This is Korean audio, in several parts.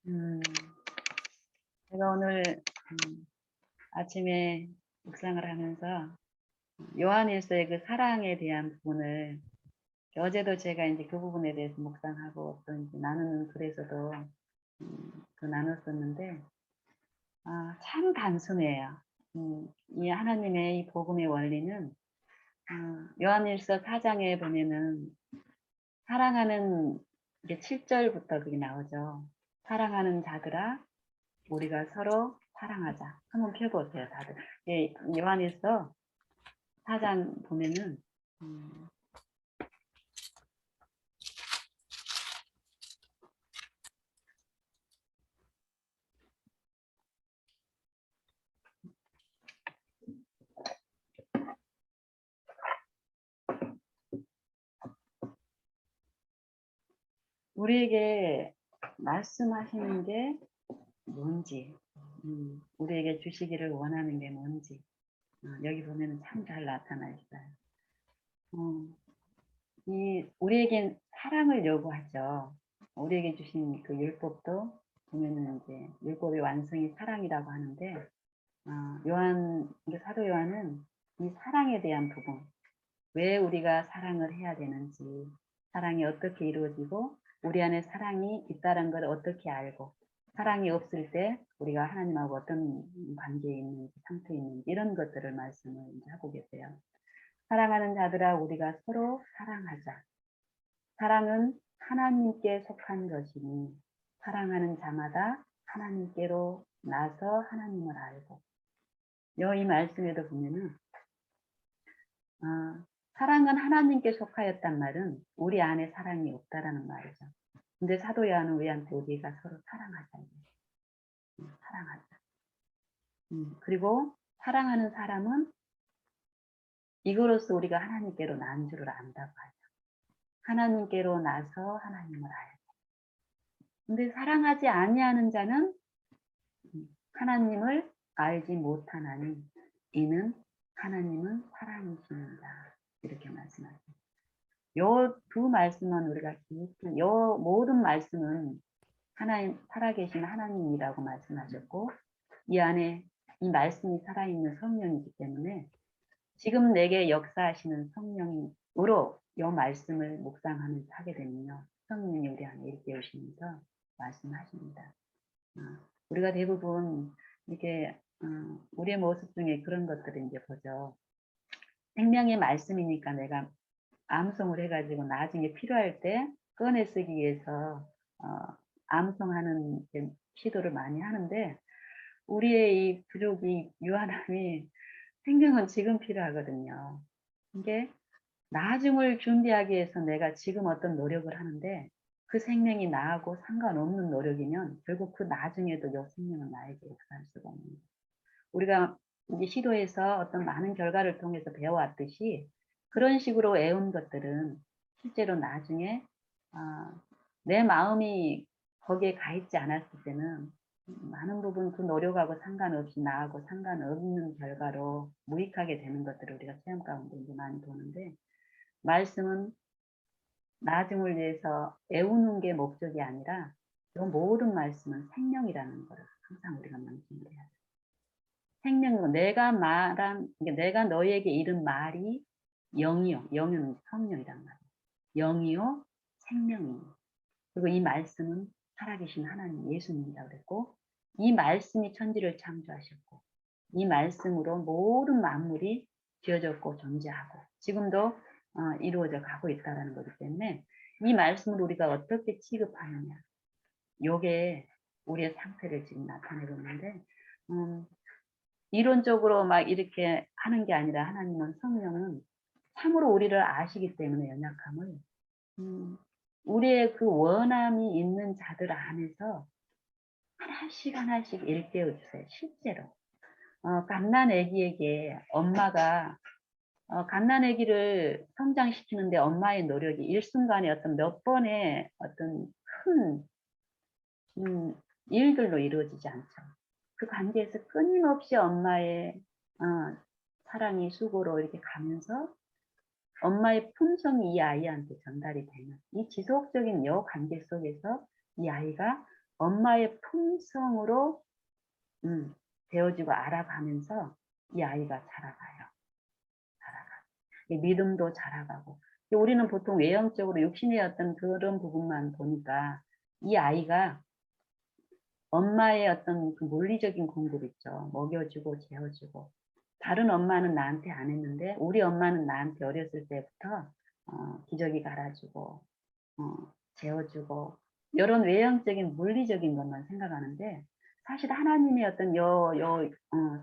음, 제가 오늘 아침에 묵상을 하면서 요한일서의 그 사랑에 대한 부분을 어제도 제가 이제 그 부분에 대해서 묵상하고 또 이제 나누는 글에서도 그 나눴었는데 참 단순해요. 이 하나님의 이 복음의 원리는 요한일서 4장에 보면은 사랑하는 이게 7절부터 그게 나오죠. 사랑하는 자들아 우리가 서로 사랑하자. 한번 펴보세요, 다들. 예, 요한일서 4장 보면은 우리에게 말씀하시는 게 뭔지, 우리에게 주시기를 원하는 게 뭔지 여기 보면 참 잘 나타나 있어요. 우리에겐 사랑을 요구하죠. 우리에게 주신 그 율법도 보면은 이제 율법의 완성이 사랑이라고 하는데 사도 요한은 이 사랑에 대한 부분, 왜 우리가 사랑을 해야 되는지, 사랑이 어떻게 이루어지고 우리 안에 사랑이 있다는 걸 어떻게 알고, 사랑이 없을 때 우리가 하나님하고 어떤 관계에 있는지, 상태에 있는지 이런 것들을 말씀을 이제 하고 계세요. 사랑하는 자들아 우리가 서로 사랑하자. 사랑은 하나님께 속한 것이니 사랑하는 자마다 하나님께로 나서 하나님을 알고, 이 말씀에도 보면은 사랑은 하나님께 속하였단 말은 우리 안에 사랑이 없다라는 말이죠. 근데 사도 요한은 우리한테 우리가 서로 사랑하자. 사랑하자. 그리고 사랑하는 사람은 이거로써 우리가 하나님께로 난 줄을 안다고 하죠. 하나님께로 나서 하나님을 알고. 근데 사랑하지 아니하는 자는 하나님을 알지 못하나니 이는 하나님은 사랑이십니다. 이렇게 말씀하죠. 요 두 말씀은 우리가 깊이, 요 모든 말씀은 하나님, 살아계신 하나님이라고 말씀하셨고, 이 안에 이 말씀이 살아있는 성령이기 때문에 지금 내게 역사하시는 성령으로 이 말씀을 묵상하면서 하게 되면요, 성령이 우리 안에 일깨우시면서 말씀하십니다. 우리가 대부분 이렇게 우리의 모습 중에 그런 것들을 이제 보죠. 생명의 말씀이니까 내가 암송을 해가지고 나중에 필요할 때 꺼내 쓰기 위해서 암송하는 시도를 많이 하는데, 우리의 이 부족이 유한함이 생명은 지금 필요하거든요. 이게 나중을 준비하기 위해서 내가 지금 어떤 노력을 하는데 그 생명이 나하고 상관없는 노력이면 결국 그 나중에도 이 생명은 나에게 역사할 수가 없는 거예요. 우리가 이제 시도해서 어떤 많은 결과를 통해서 배워왔듯이 그런 식으로 애운 것들은 실제로 나중에 내 마음이 거기에 가 있지 않았을 때는 많은 부분 그 노력하고 상관없이 나하고 상관없는 결과로 무익하게 되는 것들을 우리가 체험 가운데 이제 많이 보는데, 말씀은 나중을 위해서 애우는 게 목적이 아니라 이 모든 말씀은 생명이라는 걸 항상 우리가 명심을 해야 돼요. 생명이고 내가 너에게 이른 말이 영이요, 영은 성령이란 말이에요. 영이요 생명이요. 그리고 이 말씀은 살아계신 하나님 예수님이라고 그랬고, 이 말씀이 천지를 창조하셨고 이 말씀으로 모든 만물이 지어졌고 존재하고 지금도 이루어져 가고 있다는 거기 때문에 이 말씀을 우리가 어떻게 취급하느냐, 요게 우리의 상태를 지금 나타내고 있는데, 이론적으로 막 이렇게 하는 게 아니라 하나님은, 성령은 참으로 우리를 아시기 때문에 연약함을 우리의 그 원함이 있는 자들 안에서 하나씩 하나씩 일깨워 주세요. 실제로 갓난 아기에게 엄마가 갓난 아기를 성장시키는데 엄마의 노력이 일순간에 어떤 몇 번의 어떤 큰 일들로 이루어지지 않죠. 그 관계에서 끊임없이 엄마의 사랑이 수고로 이렇게 가면서 엄마의 품성이 이 아이한테 전달이 되는 이 지속적인 여 관계 속에서 이 아이가 엄마의 품성으로 되어지고 알아가면서 이 아이가 자라가요. 믿음도 자라가고. 우리는 보통 외형적으로 육신의 어떤 그런 부분만 보니까 이 아이가 엄마의 어떤 그 물리적인 공급 있죠. 먹여주고 재워주고. 다른 엄마는 나한테 안 했는데 우리 엄마는 나한테 어렸을 때부터 기저귀 갈아주고 재워주고 이런 외형적인 물리적인 것만 생각하는데 사실 하나님의 어떤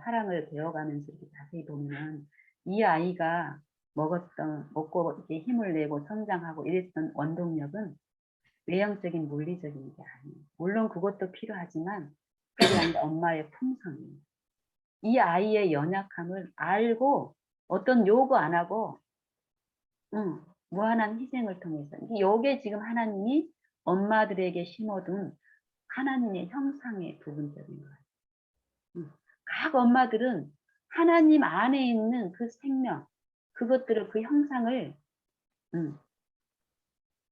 사랑을 배워가면서 이렇게 자세히 보면 이 아이가 먹고 이렇게 힘을 내고 성장하고 이랬던 원동력은 외형적인 물리적인 게 아니에요. 물론 그것도 필요하지만 그게 아니라 엄마의 품성이에요. 이 아이의 연약함을 알고 어떤 요구 안 하고 무한한 희생을 통해서 이게 지금 하나님이 엄마들에게 심어둔 하나님의 형상의 부분적인 거예요. 각 엄마들은 하나님 안에 있는 그 생명 그것들을 그 형상을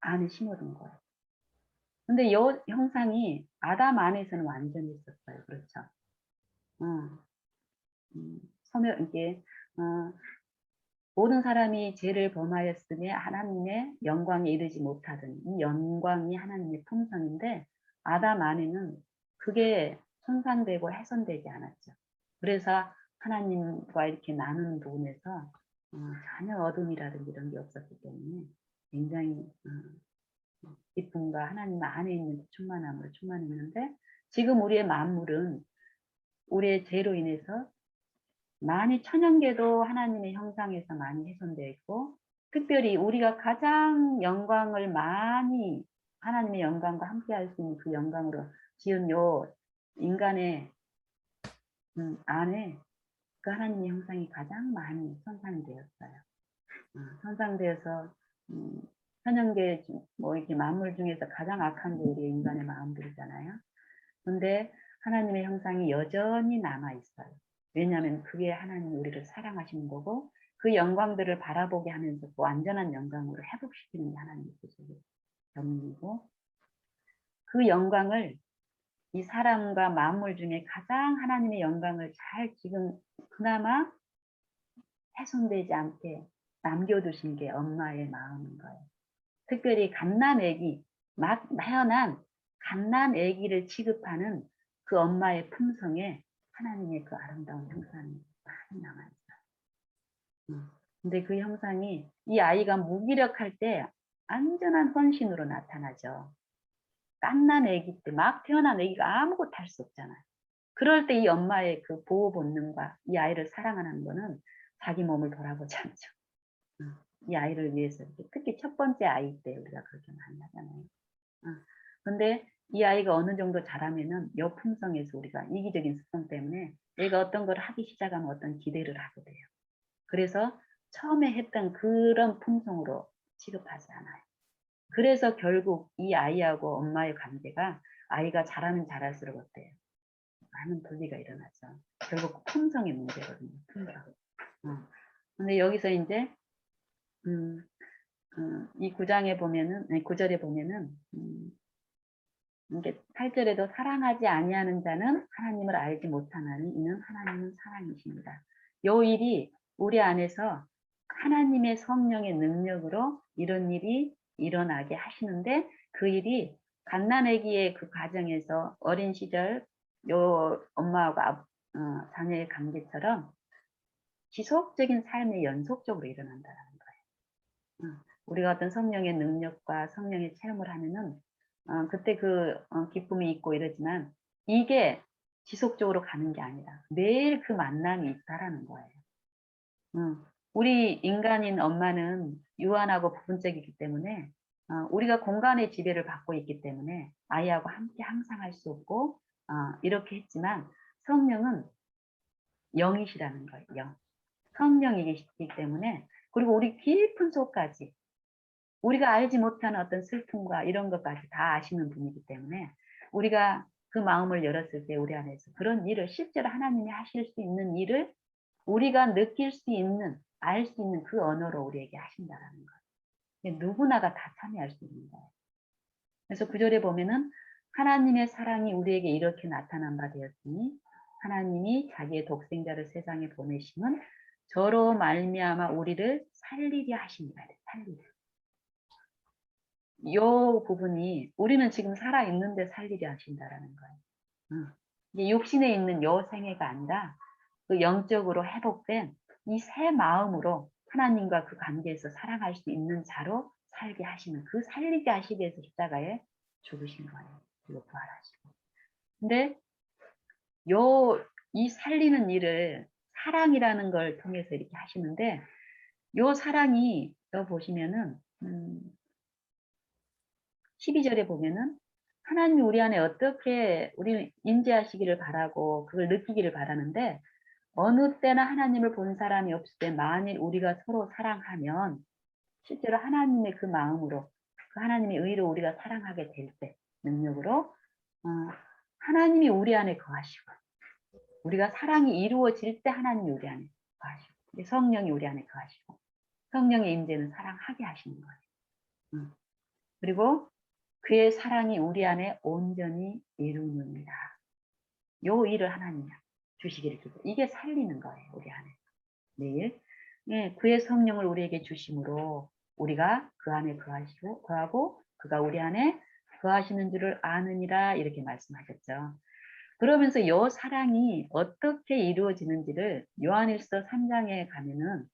안에 심어둔 거예요. 근데 이 형상이 아담 안에서는 완전히 있었어요. 그렇죠. 이게 모든 사람이 죄를 범하였으며 하나님의 영광에 이르지 못하던 이 영광이 하나님의 품성인데 아담 안에는 그게 손상되고 훼손되지 않았죠. 그래서 하나님과 이렇게 나누는 부분에서 전혀 어둠이라든지 이런 게 없었기 때문에 굉장히 기쁨과 하나님 안에 있는 충만함으로 충만했는데 지금 우리의 만물은 우리의 죄로 인해서 많이 천연계도 하나님의 형상에서 많이 훼손되어 있고 특별히 우리가 가장 영광을 많이 하나님의 영광과 함께 할 수 있는 그 영광으로 지은 요 인간의 안에 그 하나님의 형상이 가장 많이 손상이 되었어요. 손상되어서 천연계 뭐 이렇게 만물 중에서 가장 악한 게 우리 인간의 마음들이잖아요. 근데 하나님의 형상이 여전히 남아 있어요. 왜냐하면 그게 하나님 우리를 사랑하시는 거고 그 영광들을 바라보게 하면서 그 완전한 영광으로 회복시키는 게 하나님의 구속의 경륜이고 그 영광을 이 사람과 만물 중에 가장 하나님의 영광을 잘 지금 그나마 훼손되지 않게 남겨두신 게 엄마의 마음인 거예요. 특별히 갓난아기, 막 태어난 갓난아기를 취급하는 그 엄마의 품성에 하나님의 그 아름다운 형상이 많이 남아있어요. 근데 그 형상이 이 아이가 무기력할 때 완전한 헌신으로 나타나죠. 갓난 아기 때 막 태어난 아기가 아무것도 할 수 없잖아요. 그럴 때 이 엄마의 그 보호 본능과 이 아이를 사랑하는 거는 자기 몸을 돌아보지 않죠. 이 아이를 위해서 특히 첫 번째 아이 때 우리가 그렇게 많이 하잖아요. 근데 이 아이가 어느 정도 자라면은 요 품성에서 우리가 이기적인 습성 때문에 얘가 어떤 걸 하기 시작하면 어떤 기대를 하게 돼요. 그래서 처음에 했던 그런 품성으로 취급하지 않아요. 그래서 결국 이 아이하고 엄마의 관계가 아이가 자라면 자랄수록 어때요? 많은 분리가 일어나죠. 결국 품성의 문제거든요. 품성. 근데 여기서 이제 이 9장에 보면은, 아니 9절에 보면은 이게 8절에도 사랑하지 아니하는 자는 하나님을 알지 못하나니 이는 하나님은 사랑이십니다. 요 일이 우리 안에서 하나님의 성령의 능력으로 이런 일이 일어나게 하시는데 그 일이 갓난아기의 그 과정에서 어린 시절 요 엄마하고 자녀의 관계처럼 지속적인 삶의 연속적으로 일어난다는 거예요. 우리가 어떤 성령의 능력과 성령의 체험을 하면은 그때 기쁨이 있고 이러지만 이게 지속적으로 가는 게 아니라 매일 그 만남이 있다라는 거예요. 우리 인간인 엄마는 유한하고 부분적이기 때문에 우리가 공간의 지배를 받고 있기 때문에 아이하고 함께 항상 할 수 없고 이렇게 했지만 성령은 영이시라는 거예요. 영. 성령이기 때문에 그리고 우리 깊은 속까지 우리가 알지 못하는 어떤 슬픔과 이런 것까지 다 아시는 분이기 때문에 우리가 그 마음을 열었을 때 우리 안에서 그런 일을 실제로 하나님이 하실 수 있는 일을 우리가 느낄 수 있는 알 수 있는 그 언어로 우리에게 하신다라는 거예요. 누구나가 다 참여할 수 있는 거예요. 그래서 9절에 보면은 하나님의 사랑이 우리에게 이렇게 나타난 바 되었으니 하나님이 자기의 독생자를 세상에 보내심은 저로 말미암아 우리를 살리게 하십니다. 살리게. 이 부분이 우리는 지금 살아 있는데 살리게 하신다라는 거예요. 이게 육신에 있는 요 생애가 아니라 그 영적으로 회복된 이 새 마음으로 하나님과 그 관계에서 살아갈 수 있는 자로 살게 하시는, 그 살리게 하시기 위해서 십자가에 죽으신 거예요. 그리고 부활하시고. 근데 이 살리는 일을 사랑이라는 걸 통해서 이렇게 하시는데, 요 사랑이 여 보시면은 12절에 보면은 하나님이 우리 안에 어떻게 우리를 임재하시기를 바라고 그걸 느끼기를 바라는데, 어느 때나 하나님을 본 사람이 없을 때 만일 우리가 서로 사랑하면 실제로 하나님의 그 마음으로, 그 하나님의 의로 우리가 사랑하게 될 때, 능력으로 하나님이 우리 안에 거하시고, 우리가 사랑이 이루어질 때 하나님이 우리 안에 거하시고, 성령이 우리 안에 거하시고, 성령의 임재는 사랑하게 하시는 거예요. 그리고 그의 사랑이 우리 안에 온전히 이루느니라. 요 일을 하나님이 주시기를 기도. 이게 살리는 거예요, 우리 안에. 매일. 예, 그의 성령을 우리에게 주심으로 우리가 그 안에 거하고 그가 우리 안에 거하시는 줄을 아느니라, 이렇게 말씀하셨죠. 그러면서 요 사랑이 어떻게 이루어지는지를 요한일서 3장에 가면은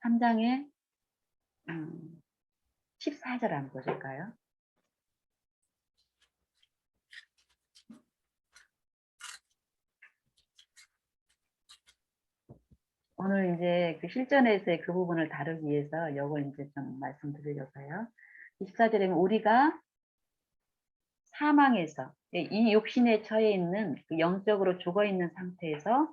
3장에 14절 한번 보실까요? 오늘 이제 그 실전에서의 그 부분을 다루기 위해서 요걸 이제 좀 말씀드리려고요. 24절에 우리가 사망에서, 이 육신에 처해 있는 그 영적으로 죽어 있는 상태에서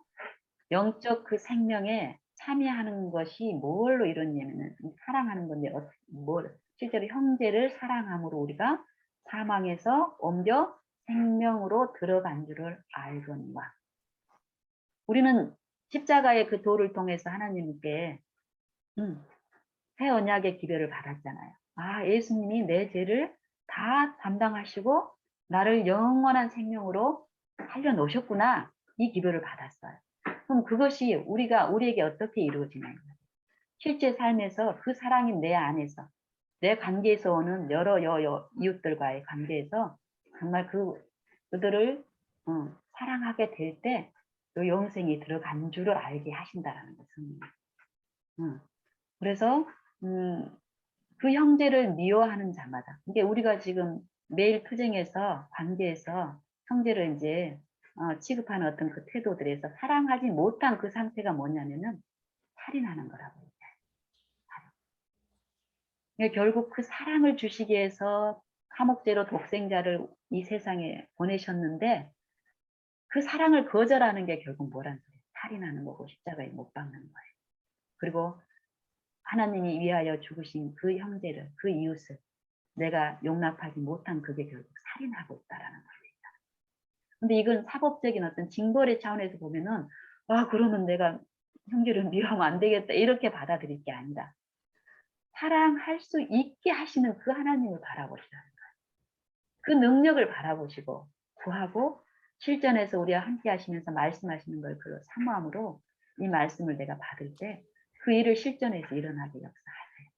영적 그 생명에 참여하는 것이 뭘로 이루어지냐면은 사랑하는 건데, 실제로 형제를 사랑함으로 우리가 사망에서 옮겨 생명으로 들어간 줄을 알거니와. 우리는 십자가의 그 도를 통해서 하나님께 새 언약의 기별을 받았잖아요. 아, 예수님이 내 죄를 다 담당하시고 나를 영원한 생명으로 살려놓으셨구나. 이 기별을 받았어요. 그럼 그것이 우리에게 어떻게 이루어지나요? 실제 삶에서 그 사랑이 내 안에서, 내 관계에서 오는 여러 이웃들과의 관계에서 정말 그들을 사랑하게 될 때 그 영생이 들어간 줄을 알게 하신다라는 것은. 그래서 그 형제를 미워하는 자마다, 이게 우리가 지금 매일 투쟁에서 관계에서 형제를 이제 취급하는 어떤 그 태도들에서 사랑하지 못한 그 상태가 뭐냐면은 살인하는 거라고 얘기해요. 그러니까 결국 그 사랑을 주시기 위해서 화목제로 독생자를 이 세상에 보내셨는데, 그 사랑을 거절하는 게 결국 뭐란 소리예요? 살인하는 거고 십자가에 못 박는 거예요. 그리고 하나님이 위하여 죽으신 그 형제를, 그 이웃을 내가 용납하지 못한, 그게 결국 살인하고 있다라는 겁니다. 근데 이건 사법적인 어떤 징벌의 차원에서 보면은, 그러면 내가 형제를 미워하면 안 되겠다, 이렇게 받아들일 게 아니라 사랑할 수 있게 하시는 그 하나님을 바라보시라는 거예요. 그 능력을 바라보시고 구하고 실전에서 우리와 함께 하시면서 말씀하시는 걸 그 사모함으로 이 말씀을 내가 받을 때 그 일을 실전에서 일어나게 역사하세요.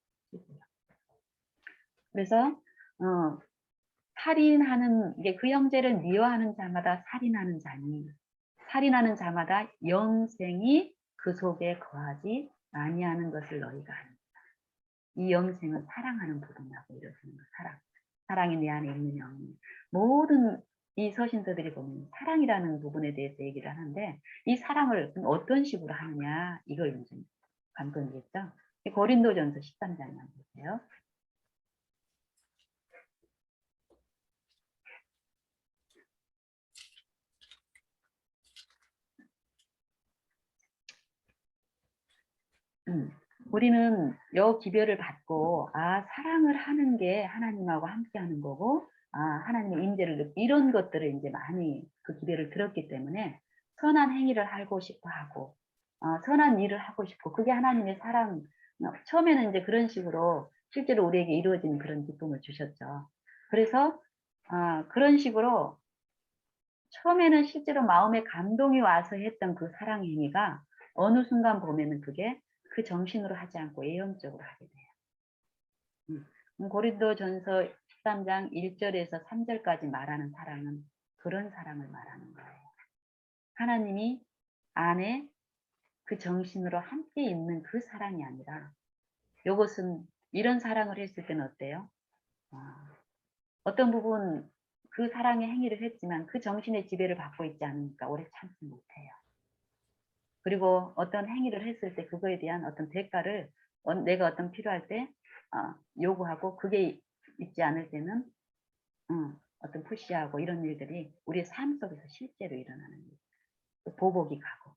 그래서 살인하는, 이게 그 형제를 미워하는 자마다 살인하는 자니 살인하는 자마다 영생이 그 속에 거하지 아니하는 것을 너희가 아니. 이 영생은 사랑하는 부분이라고 이루어지는 거. 사랑이 내 안에 있는 영이. 모든 이 서신서들이 보면 사랑이라는 부분에 대해서 얘기를 하는데, 이 사랑을 어떤 식으로 하느냐, 이걸 이제 관건이겠죠. 고린도전서 13장에 한번 보세요. 우리는 여 기별을 받고 사랑을 하는 게 하나님하고 함께 하는 거고, 하나님의 임재를 이런 것들을 이제 많이 그 기별을 들었기 때문에 선한 행위를 하고 싶어 하고 선한 일을 하고 싶고, 그게 하나님의 사랑. 처음에는 이제 그런 식으로 실제로 우리에게 이루어지는 그런 기쁨을 주셨죠. 그래서 그런 식으로 처음에는 실제로 마음에 감동이 와서 했던 그 사랑 행위가 어느 순간 보면은 그게 그 정신으로 하지 않고 예언적으로 하게 돼요. 고린도전서 13장 1절에서 3절까지 말하는 사랑은 그런 사랑을 말하는 거예요. 하나님이 안에 그 정신으로 함께 있는 그 사랑이 아니라, 요것은 이런 사랑을 했을 때는 어때요? 어떤 부분 그 사랑의 행위를 했지만 그 정신의 지배를 받고 있지 않으니까 오래 참지 못해요. 그리고 어떤 행위를 했을 때 그거에 대한 어떤 대가를 내가 어떤 필요할 때 요구하고, 그게 있지 않을 때는 어떤 푸시하고, 이런 일들이 우리의 삶 속에서 실제로 일어나는 일. 또 보복이 가고,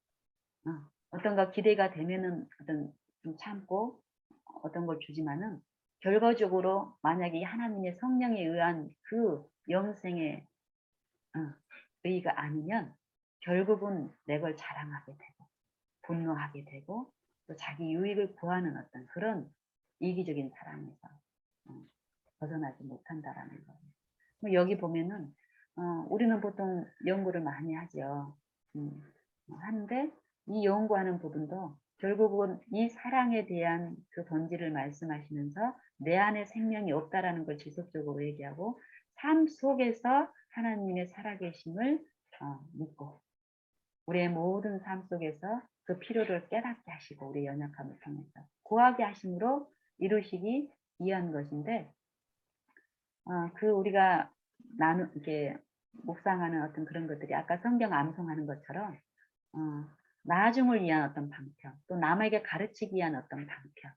어떤 거 기대가 되면은 어떤 좀 참고 어떤 걸 주지만은, 결과적으로 만약에 하나님의 성령에 의한 그 영생의 의가 아니면 결국은 내 걸 자랑하게 되고 분노하게 되고, 또 자기 유익을 구하는 어떤 그런 이기적인 사랑에서 벗어나지 못한다라는 거예요. 여기 보면은 우리는 보통 연구를 많이 하죠. 하는데 이 연구하는 부분도 결국은 이 사랑에 대한 그 본질을 말씀하시면서 내 안에 생명이 없다라는 걸 지속적으로 얘기하고, 삶 속에서 하나님의 살아계심을 믿고 우리의 모든 삶 속에서 그 필요를 깨닫게 하시고 우리의 연약함을 통해서 구하게 하심으로 이루시기 위한 것인데, 그 우리가 이렇게 묵상하는 어떤 그런 것들이 아까 성경 암송하는 것처럼 나중을 위한 어떤 방편, 또 남에게 가르치기 위한 어떤 방편.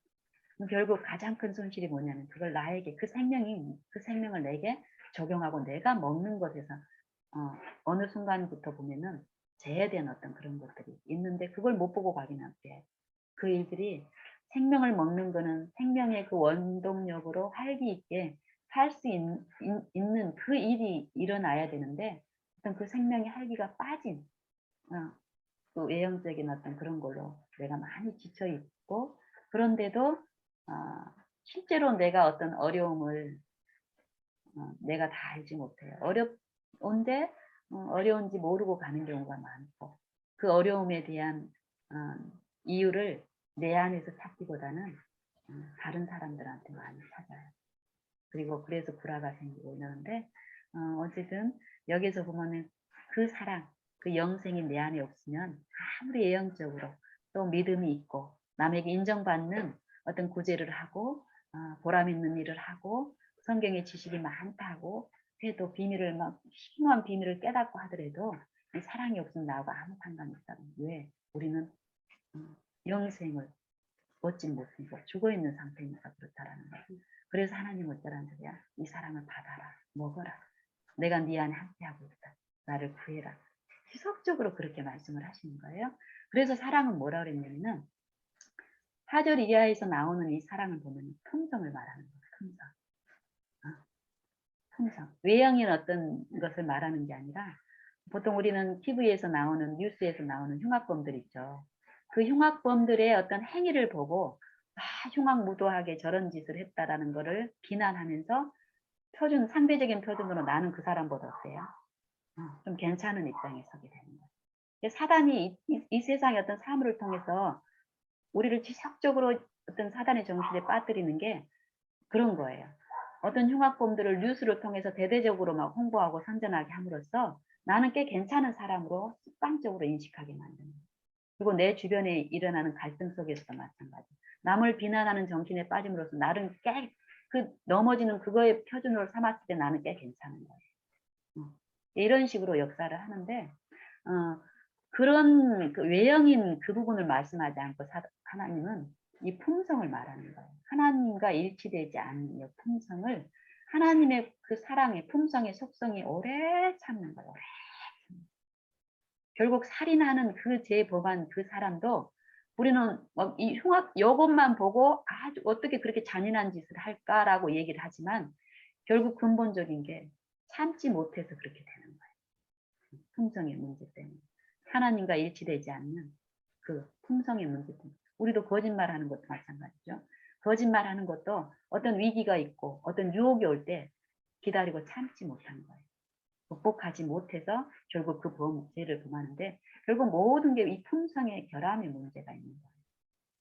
결국 가장 큰 손실이 뭐냐면 그걸 나에게 그 생명을 내게 적용하고 내가 먹는 것에서 어느 순간부터 보면은 제해된 어떤 그런 것들이 있는데, 그걸 못 보고 가긴 할게. 그 일들이, 생명을 먹는 거는 생명의 그 원동력으로 활기 있게 살 수 있는 그 일이 일어나야 되는데, 어떤 그 생명의 활기가 빠진 그 외형적인 어떤 그런 걸로 내가 많이 지쳐 있고, 그런데도 실제로 내가 어떤 어려움을 내가 다 알지 못해요. 어려운데 어려운지 모르고 가는 경우가 많고, 그 어려움에 대한 이유를 내 안에서 찾기보다는 다른 사람들한테 많이 찾아요. 그리고 그래서 불화가 생기고 이러는데, 어쨌든 여기서 보면은 그 사랑, 그 영생이 내 안에 없으면 아무리 예언적으로 또 믿음이 있고 남에게 인정받는 어떤 구제를 하고 보람 있는 일을 하고 성경의 지식이 많다고 해도 심오한 비밀을 깨닫고 하더라도 이 사랑이 없으면 나하고 아무 상관이 없다. 왜? 우리는 영생을 얻지 못하고 죽어있는 상태니까 그렇다라는 거예요. 그래서 하나님 어쩌라는 소리야? 이 사랑을 받아라, 먹어라. 내가 네 안에 함께하고 있다. 나를 구해라. 지속적으로 그렇게 말씀을 하시는 거예요. 그래서 사랑은 뭐라 그랬냐면은 4절 이하에서 나오는 이 사랑을 보면 품성을 말하는 거예요. 품성. 품성. 외형인 어떤 것을 말하는 게 아니라, 보통 우리는 TV에서 나오는, 뉴스에서 나오는 흉악범들 있죠. 그 흉악범들의 어떤 행위를 보고 흉악무도하게 저런 짓을 했다라는 거를 비난하면서 상대적인 표준으로 나는 그 사람보다 어때요? 좀 괜찮은 입장에 서게 되는 거예요. 사단이 이 세상의 어떤 사물을 통해서 우리를 지속적으로 어떤 사단의 정신에 빠뜨리는 게 그런 거예요. 어떤 흉악범들을 뉴스를 통해서 대대적으로 막 홍보하고 선전하게 함으로써 나는 꽤 괜찮은 사람으로 습관적으로 인식하게 만드는 거예요. 그리고 내 주변에 일어나는 갈등 속에서도 마찬가지. 남을 비난하는 정신에 빠짐으로써 나는 꽤 넘어지는 그거의 표준으로 삼았을 때 나는 꽤 괜찮은 거예요. 이런 식으로 역사를 하는데, 그런 그 외형인 그 부분을 말씀하지 않고 하나님은 이 품성을 말하는 거예요. 하나님과 일치되지 않는 이 품성을, 하나님의 그 사랑의 품성의 속성이 오래 참는 거예요. 오래. 결국 살인하는 그 죄범한 그 사람도 우리는 이 요것만 보고 아주 어떻게 그렇게 잔인한 짓을 할까라고 얘기를 하지만, 결국 근본적인 게 참지 못해서 그렇게 되는 거예요. 품성의 문제 때문에. 하나님과 일치되지 않는 그 품성의 문제 때문에. 우리도 거짓말하는 것도 마찬가지죠. 거짓말하는 것도 어떤 위기가 있고 어떤 유혹이 올 때 기다리고 참지 못한 거예요. 극복하지 못해서 결국 그 죄를 범하는데 결국 모든 게 이 품성의 결함의 문제가 있는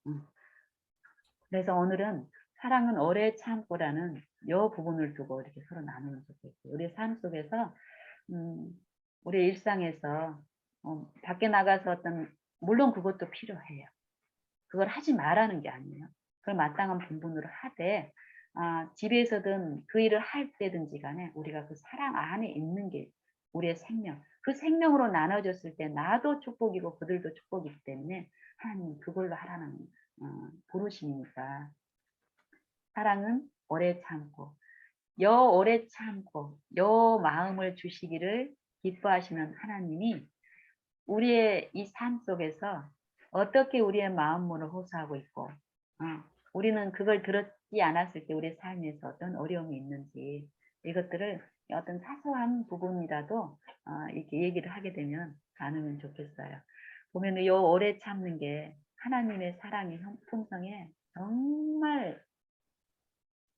거예요. 그래서 오늘은 사랑은 오래 참고라는 이 부분을 두고 이렇게 서로 나누면 좋겠어요. 우리 삶 속에서 우리 일상에서 밖에 나가서 어떤 물론 그것도 필요해요. 그걸 하지 말라는 게 아니에요. 그걸 마땅한 분분으로 하되 집에서든 그 일을 할 때든지 간에 우리가 그 사랑 안에 있는 게 우리의 생명, 그 생명으로 나눠졌을 때 나도 축복이고 그들도 축복이기 때문에 하나님 그걸로 하라는 부르심이니까 사랑은 오래 참고 오래 참고 마음을 주시기를 기뻐하시는 하나님이 우리의 이 삶 속에서 어떻게 우리의 마음문을 호소하고 있고 우리는 그걸 들었지 않았을 때 우리의 삶에서 어떤 어려움이 있는지 이것들을 어떤 사소한 부분이라도 이렇게 얘기를 하게 되면 나누면 좋겠어요. 보면 이 오래 참는 게 하나님의 사랑의 품성에 정말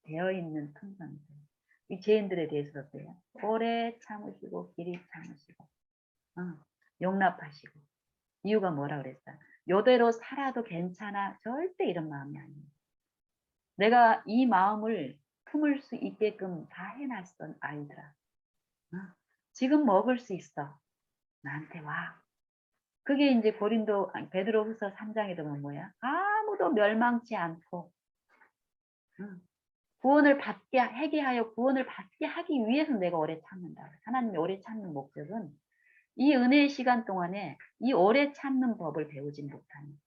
되어 있는 품성이죠. 이 죄인들에 대해서 어때요? 오래 참으시고 길이 참으시고 용납하시고 이유가 뭐라 그랬어요? 요대로 살아도 괜찮아. 절대 이런 마음이 아니에요. 내가 이 마음을 품을 수 있게끔 다 해놨어 아이들아. 지금 먹을 수 있어. 나한테 와. 그게 이제 베드로후서 3장에 보면 뭐야? 아무도 멸망치 않고 구원을 받게 회개하여 구원을 받게 하기 위해서 내가 오래 참는다. 하나님이 오래 참는 목적은 이 은혜의 시간 동안에 이 오래 참는 법을 배우지 못하는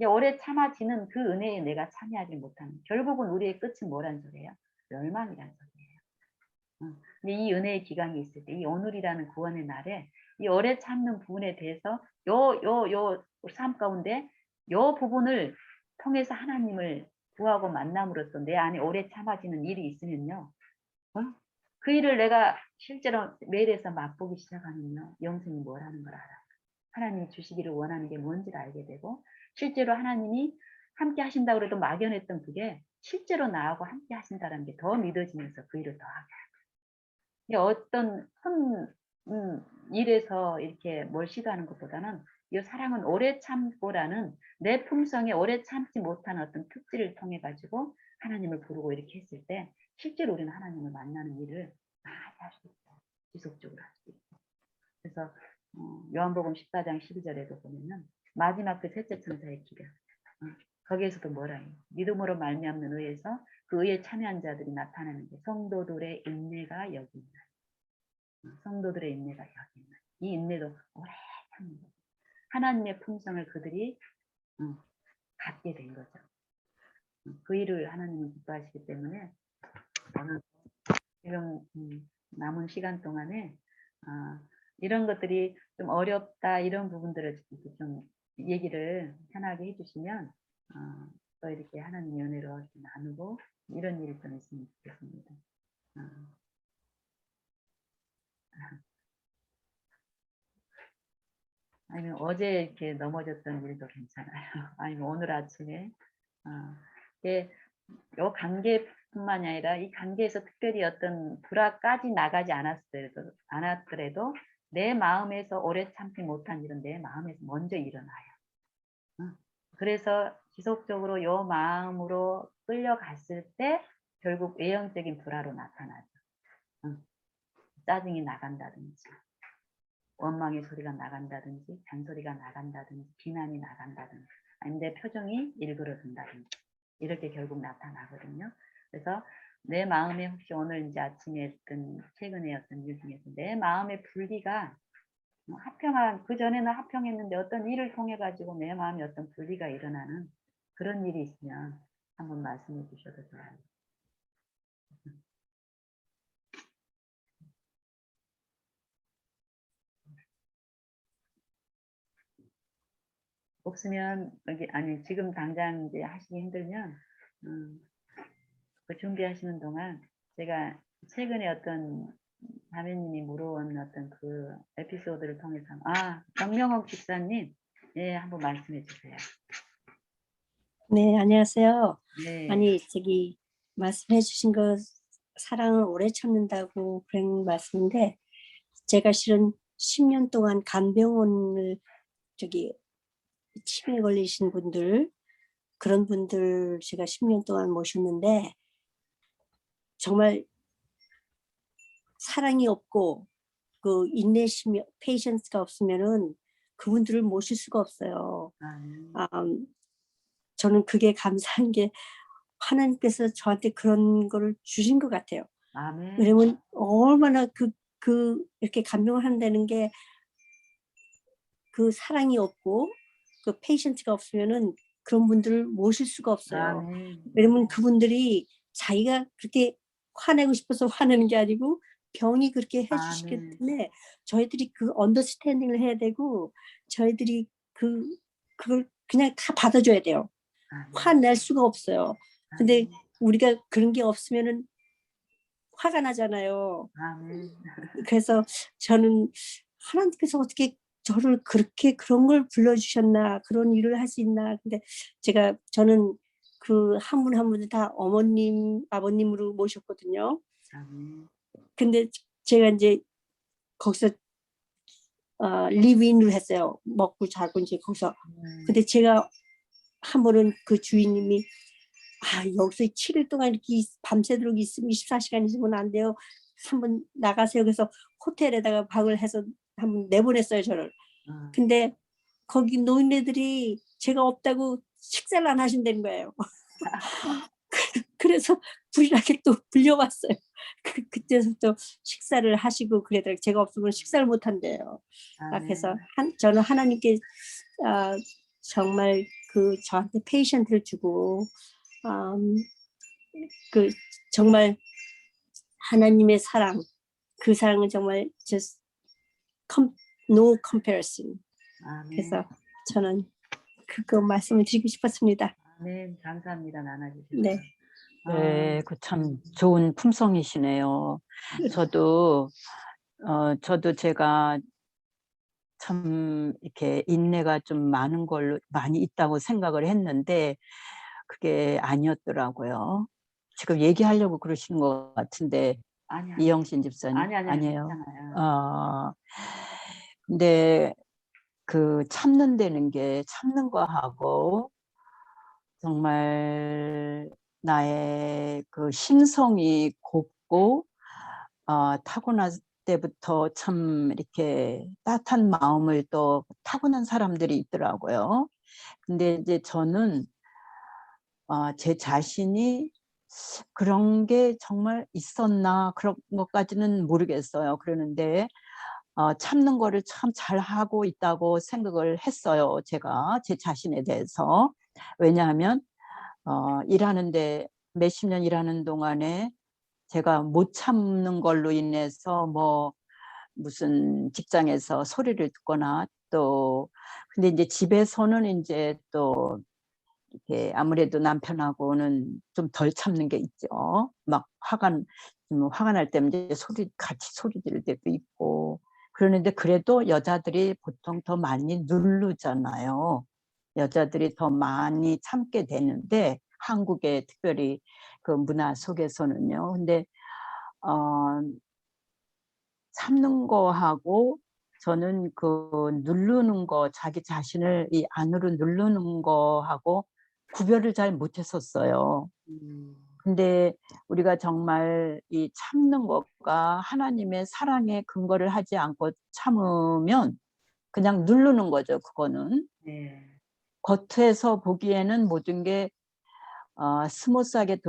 오래 참아지는 그 은혜에 내가 참여하지 못하는 결국은 우리의 끝은 뭐란 소리예요? 멸망이란 소리예요. 근데 이 은혜의 기간이 있을 때 이 오늘이라는 구원의 날에 이 오래 참는 부분에 대해서 요 삶 가운데 요 부분을 통해서 하나님을 구하고 만남으로써 내 안에 오래 참아지는 일이 있으면요. 그 일을 내가 실제로 매일에서 맛보기 시작하면요. 영생이 뭐라는 걸 알아. 하나님이 주시기를 원하는 게 뭔지를 알게 되고 실제로 하나님이 함께 하신다고 해도 막연했던 그게 실제로 나하고 함께 하신다는 게 더 믿어지면서 그 일을 더 하게 하고 어떤 큰 일에서 이렇게 뭘 시도하는 것보다는 이 사랑은 오래 참고라는 내 품성에 오래 참지 못한 어떤 특질을 통해 가지고 하나님을 부르고 이렇게 했을 때 실제로 우리는 하나님을 만나는 일을 많이 할 수 있어요. 지속적으로 할 수 있고. 그래서 요한복음 14장 12절에도 보면은 마지막 그 셋째 천사의 기별 거기에서도 뭐라 해요? 믿음으로 말미암는 의에서 그 의에 참여한 자들이 나타나는 게 성도들의 인내가 여기 있나. 성도들의 인내가 여기 있나. 이 인내도 오래 참는 거죠. 하나님의 품성을 그들이 갖게 된 거죠. 그 일을 하나님은 기뻐하시기 때문에 지금 남은 시간 동안에 이런 것들이 좀 어렵다 이런 부분들을 좀 얘기를 편하게 해주시면 또 이렇게 하나님의 은혜로 이렇게 나누고 이런 일이 좀 있으면 좋겠습니다. 아니면 어제 이렇게 넘어졌던 일도 괜찮아요. 아니면 오늘 아침에 요 관계뿐만이 아니라 이 관계에서 특별히 어떤 불화까지 나가지 않았더라도 내 마음에서 오래 참지 못한 일은 내 마음에서 먼저 일어나요. 그래서 지속적으로 요 마음으로 끌려갔을 때 결국 외형적인 불화로 나타나죠. 짜증이 나간다든지 원망의 소리가 나간다든지 잔소리가 나간다든지 비난이 나간다든지 아니면 내 표정이 일그러진다든지 이렇게 결국 나타나거든요. 그래서 내 마음에 혹시 오늘 이제 아침에 했던 최근에 어떤 일 중에서 내 마음의 분리가 합평한 그 전에는 합평했는데 어떤 일을 통해 가지고 내 마음에 어떤 분리가 일어나는 그런 일이 있으면 한번 말씀해 주셔도 좋아요. 없으면 여기 아니 지금 당장 이제 하시기 힘들면 그 준비하시는 동안 제가 최근에 어떤 자매님이 물어온 어떤 그 에피소드를 통해서 정명옥 집사님 예 한번 말씀해 주세요. 네, 안녕하세요. 네. 아니, 말씀해 주신 것 사랑을 오래 참는다고 그런 말씀인데, 제가 실은 10년 동안 간병원을 치매에 걸리신 분들, 그런 분들 제가 10년 동안 모셨는데, 정말 사랑이 없고 그 인내심이 페이션스가 없으면은 그분들을 모실 수가 없어요. 저는 그게 감사한 게 하나님께서 저한테 그런 거를 주신 것 같아요. 아멘. 왜냐면 얼마나 이렇게 감명을 한다는 게, 그 사랑이 없고 그 페이션트가 없으면은 그런 분들을 모실 수가 없어요. 아멘. 왜냐면 그분들이 자기가 그렇게 화내고 싶어서 화내는 게 아니고 병이 그렇게 해주시기 아멘. 때문에 저희들이 그 언더스탠딩을 해야 되고, 저희들이 그걸 그냥 다 받아줘야 돼요. 아멘. 화낼 수가 없어요. 근데 아멘. 우리가 그런 게 없으면은 화가 나잖아요. 아멘. 그래서 저는 하나님께서 어떻게 저를 그렇게 그런 걸 불러주셨나, 그런 일을 할 수 있나. 근데 저는 그 한 분 한 분을 다 어머님, 아버님으로 모셨거든요. 아멘. 근데 제가 이제 거기서 리브인을 했어요. 먹고 자고 이제 거기서. 근데 제가 한 번은 그 주인님이, 여기서 7일 동안 이렇게 밤새도록 있으면 24시간 있으면 안 돼요. 한번 나가세요. 그래서 호텔에다가 방을 해서 한번 내보냈어요, 저를. 근데 거기 노인네들이 제가 없다고 식사를 안 하신다는 거예요. 그래서 불이하게 또 불려왔어요. 그때부터 식사를 하시고 그러더라고요. 제가 없으면 식사를 못 한대요. 그래서 저는 하나님께 정말 저한테 페이션트를 주고, 정말 하나님의 사랑, 그 사랑은 정말 just no comparison. 그래서 저는 그거 말씀을 드리고 싶었습니다. 네, 감사합니다. 나눠주셔서. 네. 네, 그 참 좋은 품성이시네요. 저도 제가 참 이렇게 인내가 좀 많은 걸로 많이 있다고 생각을 했는데 그게 아니었더라고요. 지금 얘기하려고 그러시는 것 같은데. 이영신 집사님 아니에요. 근데 그 참는다는 게 참는 거하고 정말 나의 그 심성이 곱고 타고날 때부터 참 이렇게 따뜻한 마음을 또 타고난 사람들이 있더라고요. 근데 이제 저는 제 자신이 그런 게 정말 있었나 그런 것까지는 모르겠어요. 그러는데 참는 거를 참 잘하고 있다고 생각을 했어요. 제가 제 자신에 대해서. 왜냐하면 일하는데 몇십 년 일하는 동안에 제가 못 참는 걸로 인해서 무슨 직장에서 소리를 듣거나 또 근데 이제 집에서는 이제 또 이렇게 아무래도 남편하고는 좀 덜 참는 게 있죠. 막 화가 날 때면 이제 같이 소리 지를 때도 있고 그러는데 그래도 여자들이 보통 더 많이 누르잖아요. 여자들이 더 많이 참게 되는데 한국의 특별히 그 문화 속에서는요. 근데 참는 거하고 저는 그 누르는 거, 자기 자신을 이 안으로 누르는 거하고 구별을 잘 못했었어요. 근데 우리가 정말 이 참는 것과 하나님의 사랑에 근거를 하지 않고 참으면 그냥 누르는 거죠, 그거는. 겉에서 보기에는 모든 게 스무스하게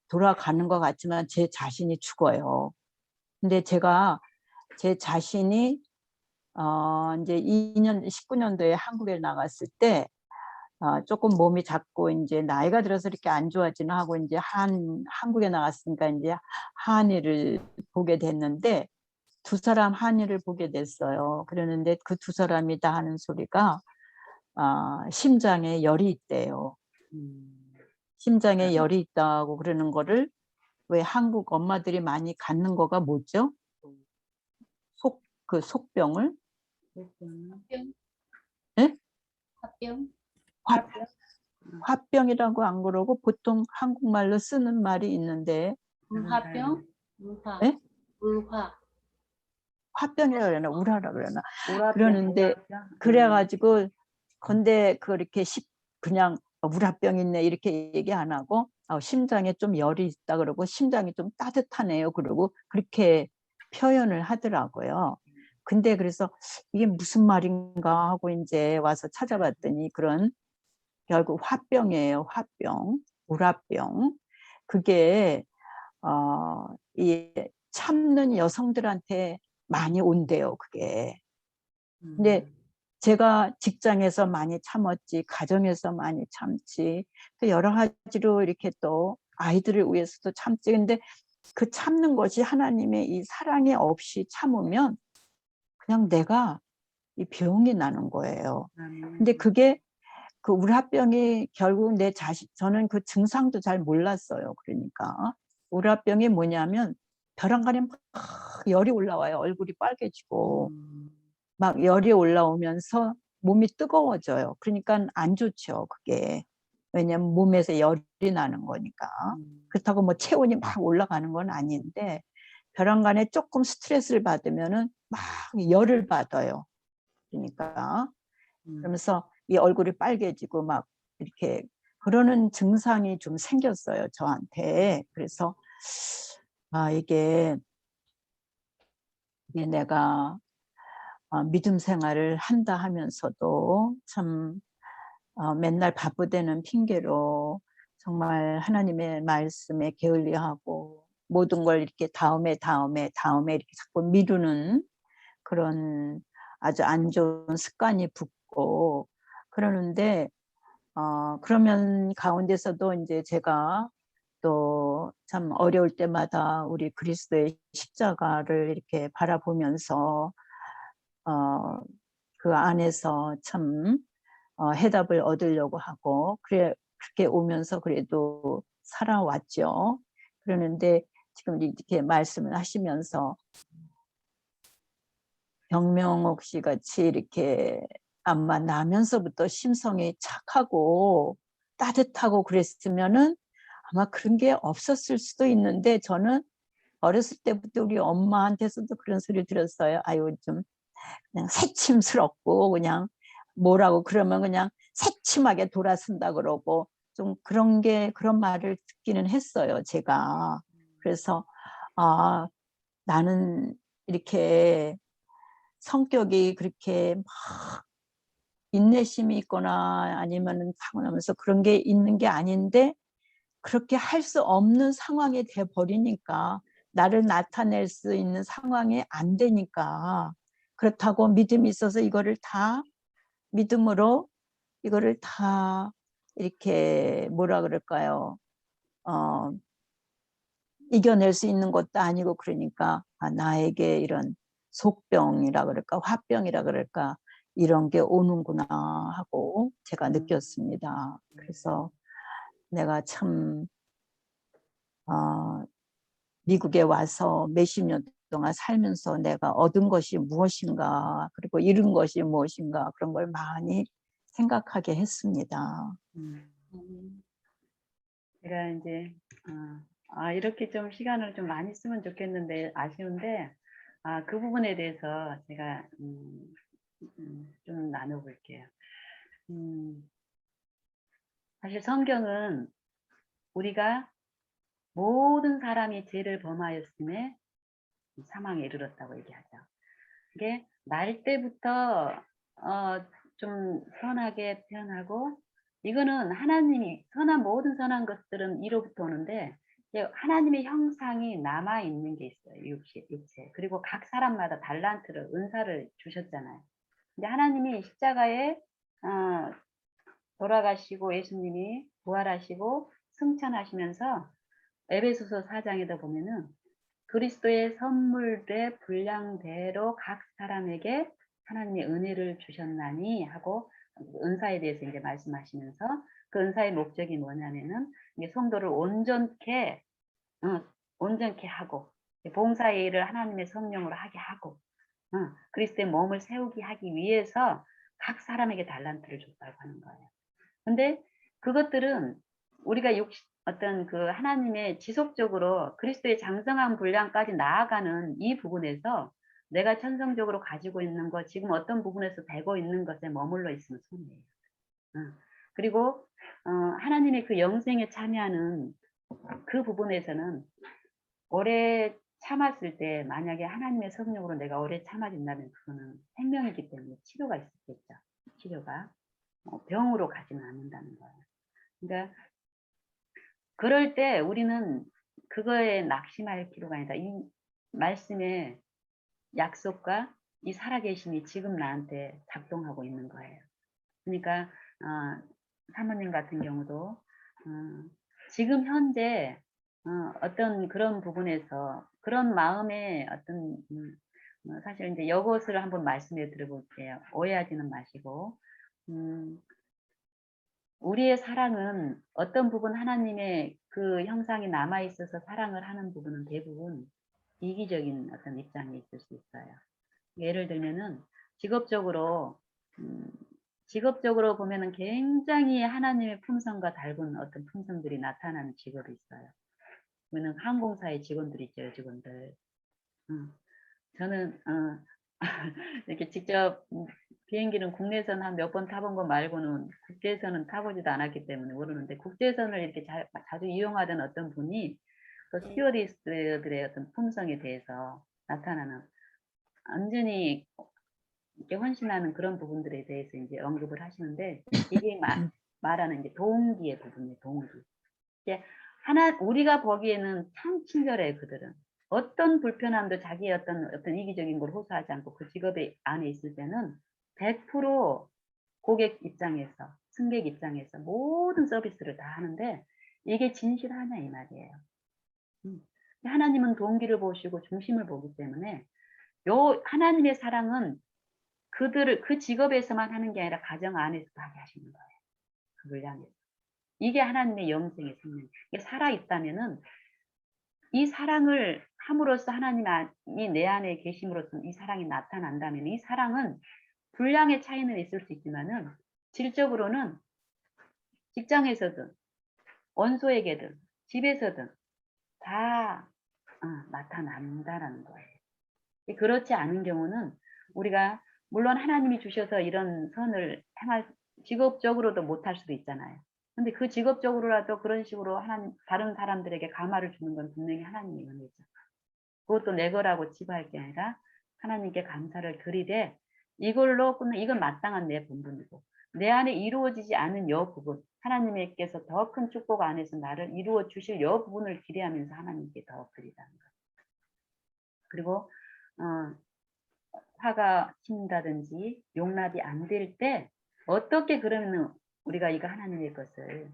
돌아가는 것 같지만 제 자신이 죽어요. 근데 제가 제 자신이 이제 19년도에 한국에 나갔을 때 조금 몸이 작고 이제 나이가 들어서 이렇게 안 좋아지나 하고 이제 한국에 나갔으니까 이제 한의를 보게 됐는데 두 사람 한의를 보게 됐어요. 그러는데 그 두 사람이 다 하는 소리가 심장에 열이 있대요. 심장에 열이 있다고 그러는 거를 왜 한국 엄마들이 많이 갖는 거가 뭐죠? 속병을? 네? 화병이라고 안 그러고 보통 한국말로 쓰는 말이 있는데 불화병? 울화. 네? 울화. 화병이라 그러나 우라라 그러나 우라병, 그러는데 우라병? 그래가지고 근데 그렇게 그냥 우라병 있네 이렇게 얘기 안 하고 심장에 좀 열이 있다 그러고 심장이 좀 따뜻하네요 그러고 그렇게 표현을 하더라고요. 근데 그래서 이게 무슨 말인가 하고 이제 와서 찾아봤더니 그런 결국 화병이에요. 화병, 우라병. 그게 이 참는 여성들한테 많이 온대요. 그게. 근데 제가 직장에서 많이 참았지, 가정에서 많이 참지, 또 여러 가지로 이렇게 또 아이들을 위해서도 참지. 근데 그 참는 것이 하나님의 이 사랑이 없이 참으면 그냥 내가 이 병이 나는 거예요. 근데 그게 그 우라병이 결국 내 자신, 저는 그 증상도 잘 몰랐어요. 그러니까 우라병이 뭐냐면 벼랑간에 막 열이 올라와요. 얼굴이 빨개지고 막 열이 올라오면서 몸이 뜨거워져요. 그러니까 안 좋죠. 그게 왜냐면 몸에서 열이 나는 거니까. 그렇다고 뭐 체온이 막 올라가는 건 아닌데 벼랑간에 조금 스트레스를 받으면은 막 열을 받아요. 그러니까 그러면서 이 얼굴이 빨개지고 막 이렇게 그러는 증상이 좀 생겼어요, 저한테. 그래서 이게 내가 믿음 생활을 한다 하면서도 참 맨날 바쁘다는 핑계로 정말 하나님의 말씀에 게을리하고 모든 걸 이렇게 다음에 이렇게 자꾸 미루는 그런 아주 안 좋은 습관이 붙고 그러는데 그러면 가운데서도 이제 제가 또 참 어려울 때마다 우리 그리스도의 십자가를 이렇게 바라보면서 그 안에서 참 해답을 얻으려고 하고 그렇게 오면서 그래도 살아왔죠. 그러는데 지금 이렇게 말씀을 하시면서 정명옥 씨 같이 이렇게 아마 나면서부터 심성이 착하고 따뜻하고 그랬으면은 아마 그런 게 없었을 수도 있는데 저는 어렸을 때부터 우리 엄마한테서도 그런 소리를 들었어요. 아유 좀 그냥 새침스럽고 그냥 뭐라고 그러면 그냥 새침하게 돌아선다 그러고 좀 그런 말을 듣기는 했어요. 제가. 그래서 나는 이렇게 성격이 그렇게 막 인내심이 있거나 아니면은 타고나면서 그런 게 있는 게 아닌데 그렇게 할 수 없는 상황이 돼 버리니까 나를 나타낼 수 있는 상황이 안 되니까 그렇다고 믿음이 있어서 이거를 다 믿음으로 이거를 다 이렇게 뭐라 그럴까요? 이겨낼 수 있는 것도 아니고 그러니까 나에게 이런 속병이라 그럴까 화병이라 그럴까 이런 게 오는구나 하고 제가 느꼈습니다. 그래서 내가 참 미국에 와서 몇십 년 동안 살면서 내가 얻은 것이 무엇인가 그리고 잃은 것이 무엇인가 그런 걸 많이 생각하게 했습니다. 제가 이제 이렇게 좀 시간을 좀 많이 쓰면 좋겠는데 아쉬운데 그 부분에 대해서 제가 좀 나눠볼게요. 사실 성경은 우리가 모든 사람이 죄를 범하였음에 사망에 이르렀다고 얘기하죠. 이게 날 때부터 좀 선하게 표현하고 이거는 하나님이 모든 선한 것들은 이로부터 오는데 하나님의 형상이 남아있는 게 있어요. 육체. 그리고 각 사람마다 달란트를 은사를 주셨잖아요. 근데 하나님이 십자가에 돌아가시고 예수님이 부활하시고 승천하시면서 에베소서 4장에다 보면은 그리스도의 선물의 분량대로 각 사람에게 하나님의 은혜를 주셨나니 하고 은사에 대해서 이제 말씀하시면서 그 은사의 목적이 뭐냐면은 성도를 온전케 하고 봉사의 일을 하나님의 성령으로 하게 하고 그리스도의 몸을 세우게 하기 위해서 각 사람에게 달란트를 줬다고 하는 거예요. 근데 그것들은 우리가 어떤 그 하나님의 지속적으로 그리스도의 장성한 분량까지 나아가는 이 부분에서 내가 천성적으로 가지고 있는 것, 지금 어떤 부분에서 되고 있는 것에 머물러 있으면 손해예요. 그리고 하나님의 그 영생에 참여하는 그 부분에서는 오래 참았을 때 만약에 하나님의 성령으로 내가 오래 참아진다면 그거는 생명이기 때문에 치료가 있겠죠. 치료가 병으로 가지는 않는다는 거예요. 그러니까 그럴 때 우리는 그거에 낙심할 필요가 아니다. 이 말씀의 약속과 이 살아계심이 지금 나한테 작동하고 있는 거예요. 그러니까 사모님 같은 경우도 지금 현재 어떤 그런 부분에서 그런 마음의 어떤 사실 이제 이것을 한번 말씀해 드려볼게요. 오해하지는 마시고 우리의 사랑은 어떤 부분 하나님의 그 형상이 남아 있어서 사랑을 하는 부분은 대부분 이기적인 어떤 입장에 있을 수 있어요. 예를 들면은 직업적으로 직업적으로 보면은 굉장히 하나님의 품성과 닮은 어떤 품성들이 나타나는 직업이 있어요. 그러면 항공사의 직원들 있죠, 직원들. 저는 이렇게 직접 비행기는 국내선 한 몇 번 타본 거 말고는 국제선은 타보지도 않았기 때문에 모르는데 국제선을 이렇게 자주 이용하던 어떤 분이 그 스튜어디스들의 어떤 품성에 대해서 나타나는 완전히 이렇게 헌신하는 그런 부분들에 대해서 이제 언급을 하시는데 이게 말하는 이제 동기의 부분이에요. 동기. 이제 우리가 보기에는 참 친절해 그들은. 어떤 불편함도 자기의 어떤 이기적인 걸 호소하지 않고 그 직업의 안에 있을 때는 100% 고객 입장에서, 승객 입장에서 모든 서비스를 다 하는데 이게 진실하냐 이 말이에요. 하나님은 동기를 보시고 중심을 보기 때문에 요 하나님의 사랑은 그들을 그 직업에서만 하는 게 아니라 가정 안에서도 하게 하시는 거예요. 그 분량에서. 이게 하나님의 영생의 생명. 이게 살아 있다면은 이 사랑을 함으로써 하나님이 내 안에 계심으로써 이 사랑이 나타난다면 이 사랑은 분량의 차이는 있을 수 있지만은 질적으로는 직장에서든 원소에게든 집에서든 다 나타난다라는 거예요. 그렇지 않은 경우는 우리가 물론 하나님이 주셔서 이런 선을 행할 직업적으로도 못할 수도 있잖아요. 근데 그 직업적으로라도 그런 식으로 다른 사람들에게 감화를 주는 건 분명히 하나님의 은혜죠. 그것도 내 거라고 치부할 게 아니라 하나님께 감사를 드리되 이걸로 이건 마땅한 내 본분이고 내 안에 이루어지지 않은 여 부분 하나님께서 더 큰 축복 안에서 나를 이루어 주실 여 부분을 기대하면서 하나님께 더 드리자는 거예요. 그리고 화가 친다든지 용납이 안 될 때 어떻게 그러면 우리가 이거 하나님의 것을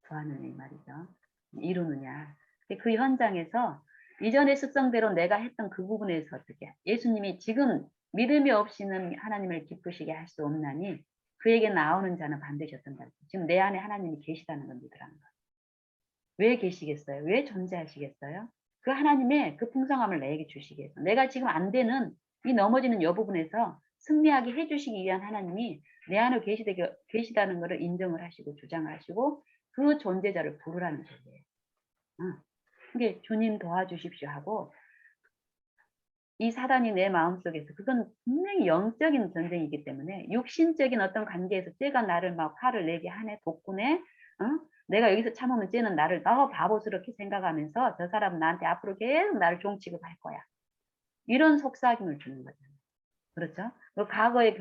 구하느냐 이 말이죠. 이루느냐. 그 현장에서 이전의 습성대로 내가 했던 그 부분에서 어떻게 예수님이 지금 믿음이 없이는 하나님을 기쁘시게 할 수 없나니 그에게 나오는 자는 반드시 어떤가. 지금 내 안에 하나님이 계시다는 걸 믿으라는 거예요. 왜 계시겠어요? 왜 존재하시겠어요? 그 하나님의 그 풍성함을 내게 주시기 위해서 내가 지금 안 되는 이 넘어지는 여 부분에서 승리하게 해주시기 위한 하나님이 내 안에 계시다는 것을 인정을 하시고 주장을 하시고 그 존재자를 부르라는 소리예요. 이게 주님 도와주십시오 하고 이 사단이 내 마음속에서 그건 분명히 영적인 전쟁이기 때문에 육신적인 어떤 관계에서 쟤가 나를 막 화를 내게 하네 독구네 내가 여기서 참으면 쟤는 나를 더 바보스럽게 생각하면서 저 사람은 나한테 앞으로 계속 나를 종 취급할 거야. 이런 속삭임을 주는 거잖아요. 그렇죠? 그 과거의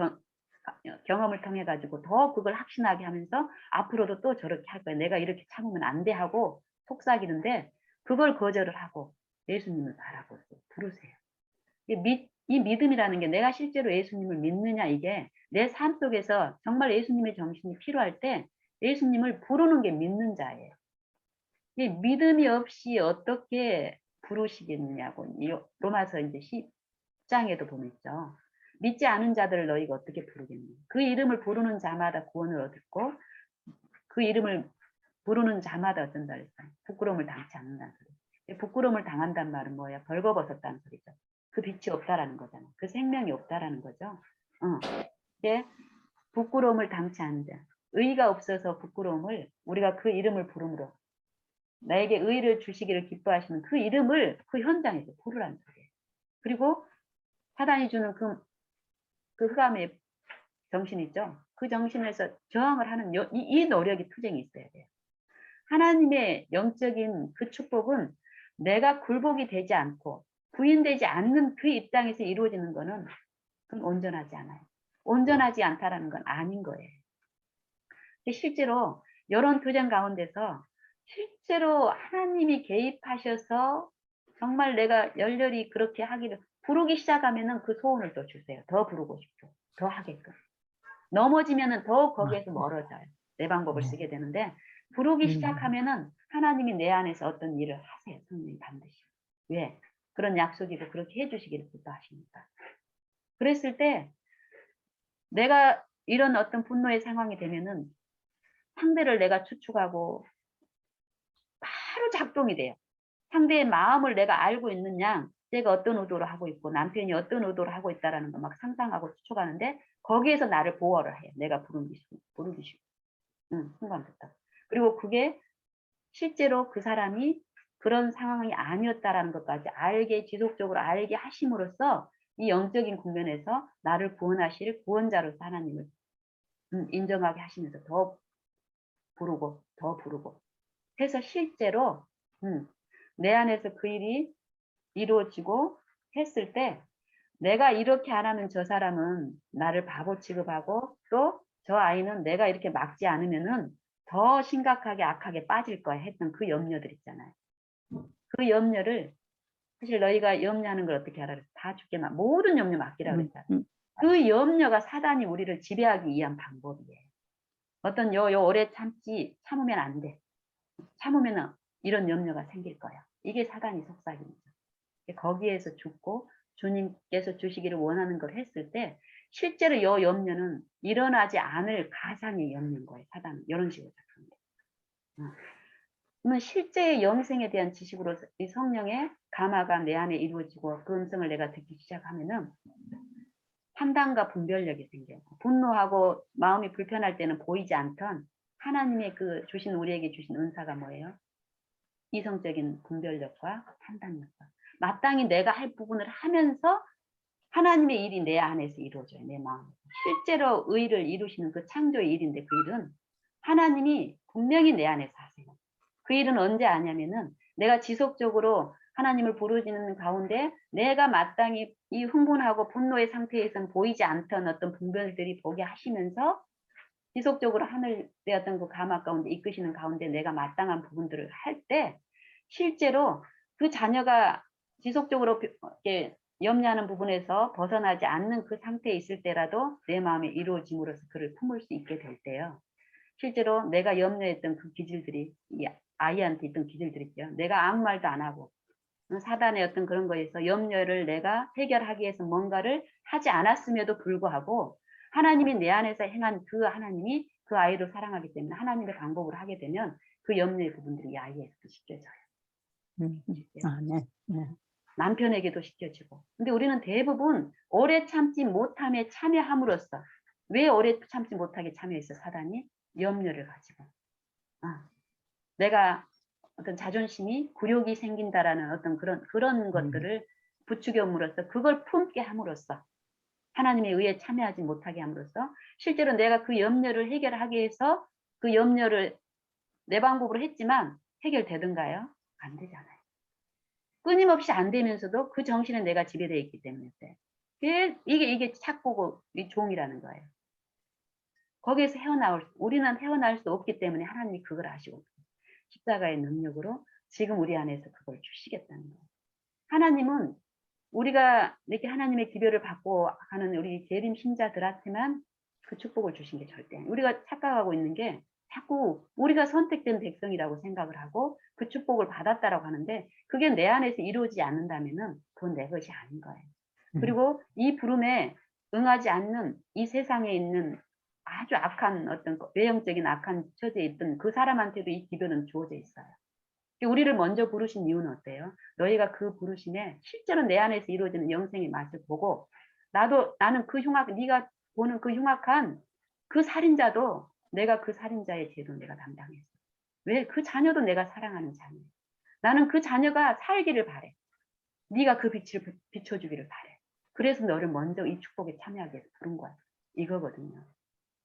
경험을 통해 가지고 더 그걸 확신하게 하면서 앞으로도 또 저렇게 할 거야. 내가 이렇게 참으면 안 돼 하고 속삭이는데 그걸 거절을 하고 예수님을 바라보세요. 부르세요. 이 믿음이라는 게 내가 실제로 예수님을 믿느냐 이게 내 삶 속에서 정말 예수님의 정신이 필요할 때 예수님을 부르는 게 믿는 자예요. 이 믿음이 없이 어떻게 부르시겠느냐고 로마서 이제 10장에도 보면 있죠. 믿지 않은 자들을 너희가 어떻게 부르겠니? 그 이름을 부르는 자마다 구원을 얻고 그 이름을 부르는 자마다 어쩐다 그랬어요. 부끄러움을 당치 않는다는 소리. 부끄러움을 당한다는 말은 뭐야? 벌거벗었다는 소리죠. 그 빛이 없다라는 거잖아. 그 생명이 없다라는 거죠. 예, 부끄러움을 당치 않는 자. 의의가 없어서 부끄러움을 우리가 그 이름을 부름으로 나에게 의를 주시기를 기뻐하시는 그 이름을 그 현장에서 부르라는 소리예요. 그리고 사단이 주는 그 흑암의 정신 있죠. 그 정신에서 저항을 하는 이 노력이 투쟁이 있어야 돼요. 하나님의 영적인 그 축복은 내가 굴복이 되지 않고 부인되지 않는 그 입장에서 이루어지는 거는 그건 온전하지 않아요. 온전하지 않다라는 건 아닌 거예요. 실제로 이런 투쟁 가운데서 실제로 하나님이 개입하셔서 정말 내가 열렬히 그렇게 하기를 부르기 시작하면은 그 소원을 또 주세요. 더 부르고 싶죠. 더 하게끔. 넘어지면은 더 거기에서 멀어져요. 내 방법을 쓰게 되는데 부르기 시작하면은 하나님이 내 안에서 어떤 일을 하세요. 성령님 반드시. 왜? 그런 약속이고 그렇게 해주시기를 기뻐하시니까. 그랬을 때 내가 이런 어떤 분노의 상황이 되면은 상대를 내가 추측하고 바로 작동이 돼요. 상대의 마음을 내가 알고 있는 양, 내가 어떤 의도로 하고 있고 남편이 어떤 의도로 하고 있다라는 거 막 상상하고 추측하는데 거기에서 나를 보호를 해요. 내가 부르기 쉽고. 순간부터. 그리고 그게 실제로 그 사람이 그런 상황이 아니었다라는 것까지 지속적으로 알게 하심으로써 이 영적인 국면에서 나를 구원하실 구원자로서 하나님을 인정하게 하시면서 더 부르고 해서 실제로 내 안에서 그 일이 이루어지고 했을 때 내가 이렇게 안 하면 저 사람은 나를 바보 취급하고 또 저 아이는 내가 이렇게 막지 않으면은 더 심각하게 악하게 빠질 거야 했던 그 염려들 있잖아요. 그 염려를 사실 너희가 염려하는 걸 어떻게 알아? 다 죽게 모든 염려 맡기라고 그랬잖아. 그 염려가 사단이 우리를 지배하기 위한 방법이에요. 어떤 오래 참으면 안 돼. 참으면 이런 염려가 생길 거야. 이게 사단이 속삭입니다. 거기에서 죽고 주님께서 주시기를 원하는 걸 했을 때 실제로 이 염려는 일어나지 않을 가상의 염려인 거예요. 사단은 이런 식으로 작성해요. 그러면 실제의 영생에 대한 지식으로 이 성령의 감화가 내 안에 이루어지고 그 음성을 내가 듣기 시작하면은 판단과 분별력이 생겨요. 분노하고 마음이 불편할 때는 보이지 않던 하나님의 우리에게 주신 은사가 뭐예요? 이성적인 분별력과 판단력과 마땅히 내가 할 부분을 하면서 하나님의 일이 내 안에서 이루어져요. 내 마음에서. 실제로 의를 이루시는 그 창조의 일인데 그 일은 하나님이 분명히 내 안에서 하세요. 그 일은 언제 하냐면은 내가 지속적으로 하나님을 부르짖는 가운데 내가 마땅히 이 흥분하고 분노의 상태에서는 보이지 않던 어떤 분별들이 보게 하시면서 지속적으로 하늘의 어떤 그 감화 가운데 이끄시는 가운데 내가 마땅한 부분들을 할 때 실제로 그 자녀가 지속적으로 이렇게 염려하는 부분에서 벗어나지 않는 그 상태에 있을 때라도 내 마음에 이루어짐으로써 그를 품을 수 있게 될 때요. 실제로 내가 염려했던 그 기질들이 이 아이한테 있던 기질들이 있죠. 내가 아무 말도 안 하고 사단의 어떤 그런 거에서 염려를 내가 해결하기 위해서 뭔가를 하지 않았음에도 불구하고 하나님이 내 안에서 행한 그 하나님이 그 아이를 사랑하기 때문에 하나님의 방법으로 하게 되면 그 염려의 부분들이 이 아이에게도 씻겨져요. 네. 남편에게도 씻겨지고. 근데 우리는 대부분 오래 참지 못함에 참여함으로써 왜 오래 참지 못하게 참여했어 사단이? 염려를 가지고. 내가 어떤 자존심이 굴욕이 생긴다라는 어떤 그런 것들을 부추김으로써 그걸 품게 함으로써 하나님의 의에 참여하지 못하게 함으로써 실제로 내가 그 염려를 해결하기 위해서 그 염려를 내 방법으로 했지만 해결되던가요? 안 되잖아요. 끊임없이 안 되면서도 그 정신에 내가 지배되어 있기 때문에 이게 착고고 이 종이라는 거예요. 거기에서 우리는 헤어나올 수 없기 때문에 하나님이 그걸 아시고 십자가의 능력으로 지금 우리 안에서 그걸 주시겠다는 거예요. 하나님은 우리가 이렇게 하나님의 기별을 받고 가는 우리 재림 신자들한테만 그 축복을 주신 게 절대 아니에요. 우리가 착각하고 있는 게 자꾸 우리가 선택된 백성이라고 생각을 하고 그 축복을 받았다라고 하는데 그게 내 안에서 이루어지지 않는다면은 그건 내 것이 아닌 거예요. 그리고 이 부름에 응하지 않는 이 세상에 있는 아주 악한 어떤 외형적인 악한 처지에 있던 그 사람한테도 이 기별은 주어져 있어요. 우리를 먼저 부르신 이유는 어때요? 너희가 그 부르심에 실제로 내 안에서 이루어지는 영생의 맛을 보고 나는 그 네가 보는 그 흉악한 그 살인자도 내가 그 살인자의 죄도 내가 담당했어. 왜? 그 자녀도 내가 사랑하는 자녀. 나는 그 자녀가 살기를 바래. 네가 그 빛을 비춰주기를 바래. 그래서 너를 먼저 이 축복에 참여하게 부른 거야. 이거거든요.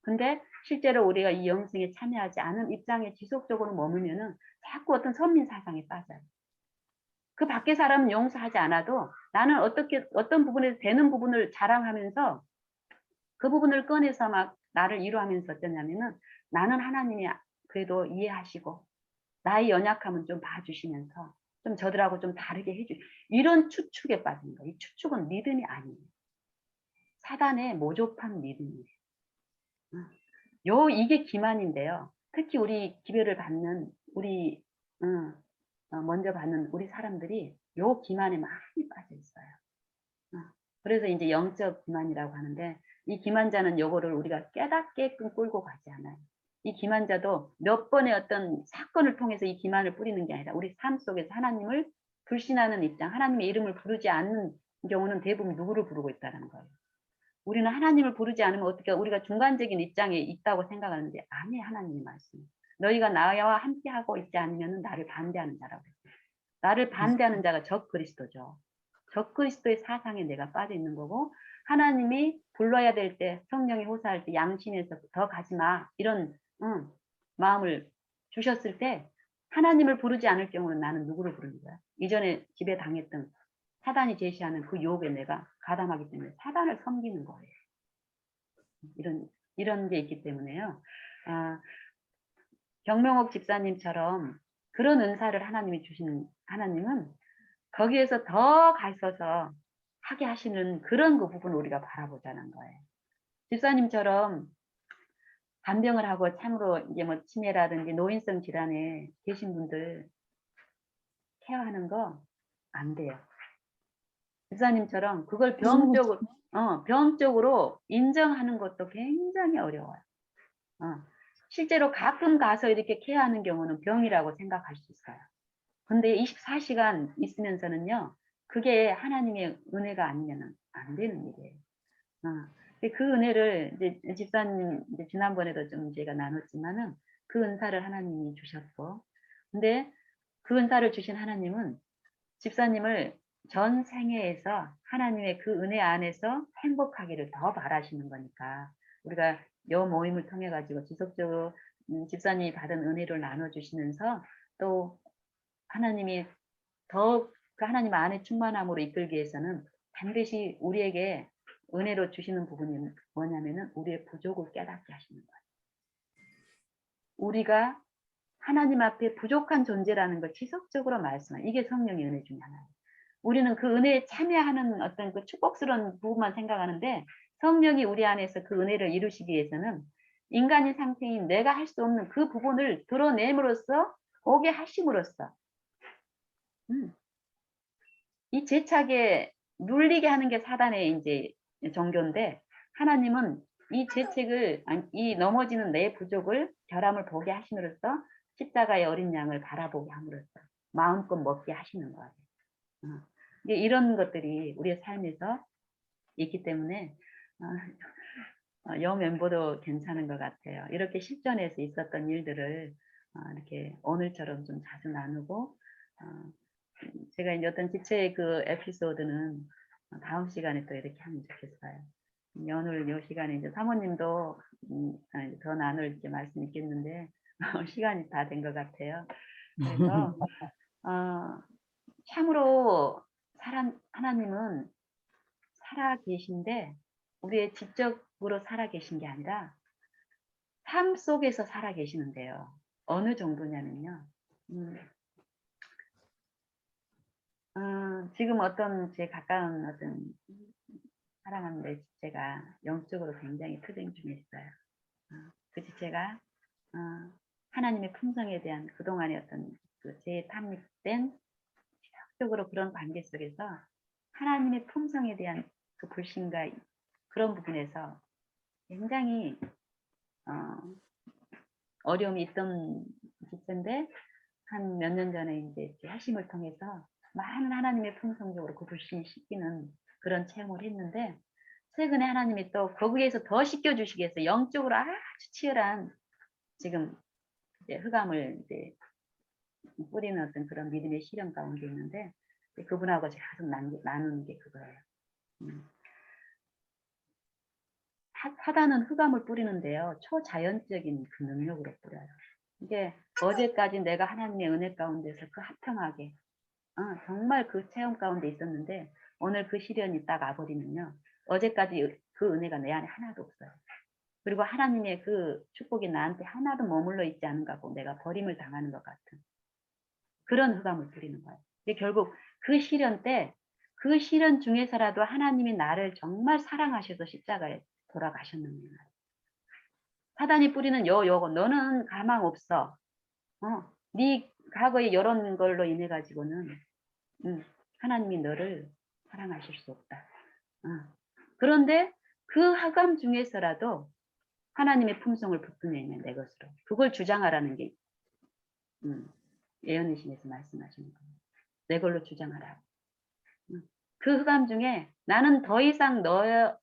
근데 실제로 우리가 이 영성에 참여하지 않은 입장에 지속적으로 머물면은 자꾸 어떤 선민 사상에 빠져요. 그 밖에 사람은 용서하지 않아도 나는 어떤 부분에서 되는 부분을 자랑하면서 그 부분을 꺼내서 막 나를 위로하면서 어쩌냐면은 나는 하나님이 그래도 이해하시고 나의 연약함은 좀 봐주시면서 좀 저들하고 좀 다르게 이런 추측에 빠진 거예요. 이 추측은 믿음이 아니에요. 사단의 모조판 믿음이에요. 이게 기만인데요. 특히 우리 기별을 받는 우리 먼저 받는 우리 사람들이 요 기만에 많이 빠져 있어요. 그래서 이제 영적 기만이라고 하는데 이 기만자는 요거를 우리가 깨닫게끔 끌고 가지 않아요. 이 기만자도 몇 번의 어떤 사건을 통해서 이 기만을 뿌리는 게 아니라 우리 삶 속에서 하나님을 불신하는 입장, 하나님의 이름을 부르지 않는 경우는 대부분 누구를 부르고 있다는 거예요. 우리는 하나님을 부르지 않으면 어떻게 우리가 중간적인 입장에 있다고 생각하는데 아니에요. 하나님의 말씀. 너희가 나와 함께하고 있지 않으면 나를 반대하는 자라고 했어요. 나를 반대하는 자가 적 그리스도죠. 적 그리스도의 사상에 내가 빠져 있는 거고 하나님이 불러야 될 때 성령이 호사할 때 양심에서 더 가지 마 이런 마음을 주셨을 때 하나님을 부르지 않을 경우는 나는 누구를 부르는 거야? 이전에 집에 당했던 사단이 제시하는 그 유혹에 내가 가담하기 때문에 사단을 섬기는 거예요. 이런 게 있기 때문에요. 경명옥 집사님처럼 그런 은사를 하나님이 주신 하나님은 거기에서 더 가셔서 하게 하시는 그런 그 부분을 우리가 바라보자는 거예요. 집사님처럼 간병을 하고 참으로 이제 뭐 치매라든지 노인성 질환에 계신 분들 케어하는 거 안 돼요. 집사님처럼 그걸 병적으로 인정하는 것도 굉장히 어려워요. 실제로 가끔 가서 이렇게 케어하는 경우는 병이라고 생각할 수 있어요. 근데 24시간 있으면서는요, 그게 하나님의 은혜가 아니면 안 되는 일이에요. 그 은혜를 이제 집사님 이제 지난번에도 좀 제가 나눴지만은 그 은사를 하나님이 주셨고, 근데 그 은사를 주신 하나님은 집사님을 전 생애에서 하나님의 그 은혜 안에서 행복하기를 더 바라시는 거니까 우리가 요 모임을 통해 가지고 지속적으로 집사님이 받은 은혜를 나눠주시면서 또 하나님이 더 그 하나님 안에 충만함으로 이끌기 위해서는 반드시 우리에게 은혜로 주시는 부분이 뭐냐면은 우리의 부족을 깨닫게 하시는 거예요. 우리가 하나님 앞에 부족한 존재라는 걸 지속적으로 말씀하는 이게 성령의 은혜 중에 하나예요. 우리는 그 은혜에 참여하는 어떤 그 축복스러운 부분만 생각하는데 성령이 우리 안에서 그 은혜를 이루시기 위해서는 인간의 상태인 내가 할 수 없는 그 부분을 드러냄으로써 오게 하심으로써 이 죄책에 눌리게 하는 게 사단의 이제 종교인데 하나님은 이 죄책을 이 넘어지는 내 부족을 결함을 보게 하심으로써 십자가의 어린 양을 바라보게 함으로써 마음껏 먹게 하시는 거예요. 이런 것들이 우리의 삶에서 있기 때문에 여 멤버도 괜찮은 것 같아요. 이렇게 실전에서 있었던 일들을 이렇게 오늘처럼 좀 자주 나누고 제가 이제 어떤 지체의 그 에피소드는 다음 시간에 또 이렇게 하면 좋겠어요. 오늘 이 시간에 이제 사모님도 더 나눌 이제 말씀 있겠는데 시간이 다 된 것 같아요. 그래서 참으로 하나님은 살아 계신데 우리의 지적으로 살아 계신 게 아니라 삶 속에서 살아 계시는데요. 어느 정도냐면요. 지금 어떤 제 가까운 어떤 사랑하는 내 지체가 영적으로 굉장히 투쟁 중에 있어요. 그 지체가 하나님의 품성에 대한 그동안의 어떤 그 재탐닉된 지속적으로 그런 관계 속에서 하나님의 품성에 대한 그 불신과 그런 부분에서 굉장히 어려움이 있던 지체인데 한 몇 년 전에 이제 하심을 통해서 많은 하나님의 품성적으로 그 불신이 씻기는 그런 체험을 했는데 최근에 하나님이 또 거기에서 더 씻겨주시기 위해서 영적으로 아주 치열한 지금 이제 흑암을 이제 뿌리는 어떤 그런 믿음의 실현 가운데 있는데 그분하고 계속 나누는 게 그거예요. 사단은 흑암을 뿌리는데요. 초자연적인 그 능력으로 뿌려요. 이게 어제까지 내가 하나님의 은혜 가운데서 그 화평하게 정말 그 체험 가운데 있었는데 오늘 그 시련이 딱 와버리면요. 어제까지 그 은혜가 내 안에 하나도 없어요. 그리고 하나님의 그 축복이 나한테 하나도 머물러 있지 않은가 고 내가 버림을 당하는 것 같은 그런 흑암을 뿌리는 거예요. 근데 결국 그 시련 때 그 시련 중에서라도 하나님이 나를 정말 사랑하셔서 십자가에 돌아가셨는 거예요. 사단이 뿌리는 요거 너는 가망 없어. 네 과거에 이런 걸로 인해 가지고는 하나님이 너를 사랑하실 수 없다. 그런데 그 흑암 중에서라도 하나님의 품성을 붙드내면 내 것으로 그걸 주장하라는 게 예언의신에서 말씀하시는 거예요. 내 걸로 주장하라. 그 흑암 중에 나는 더 이상 너의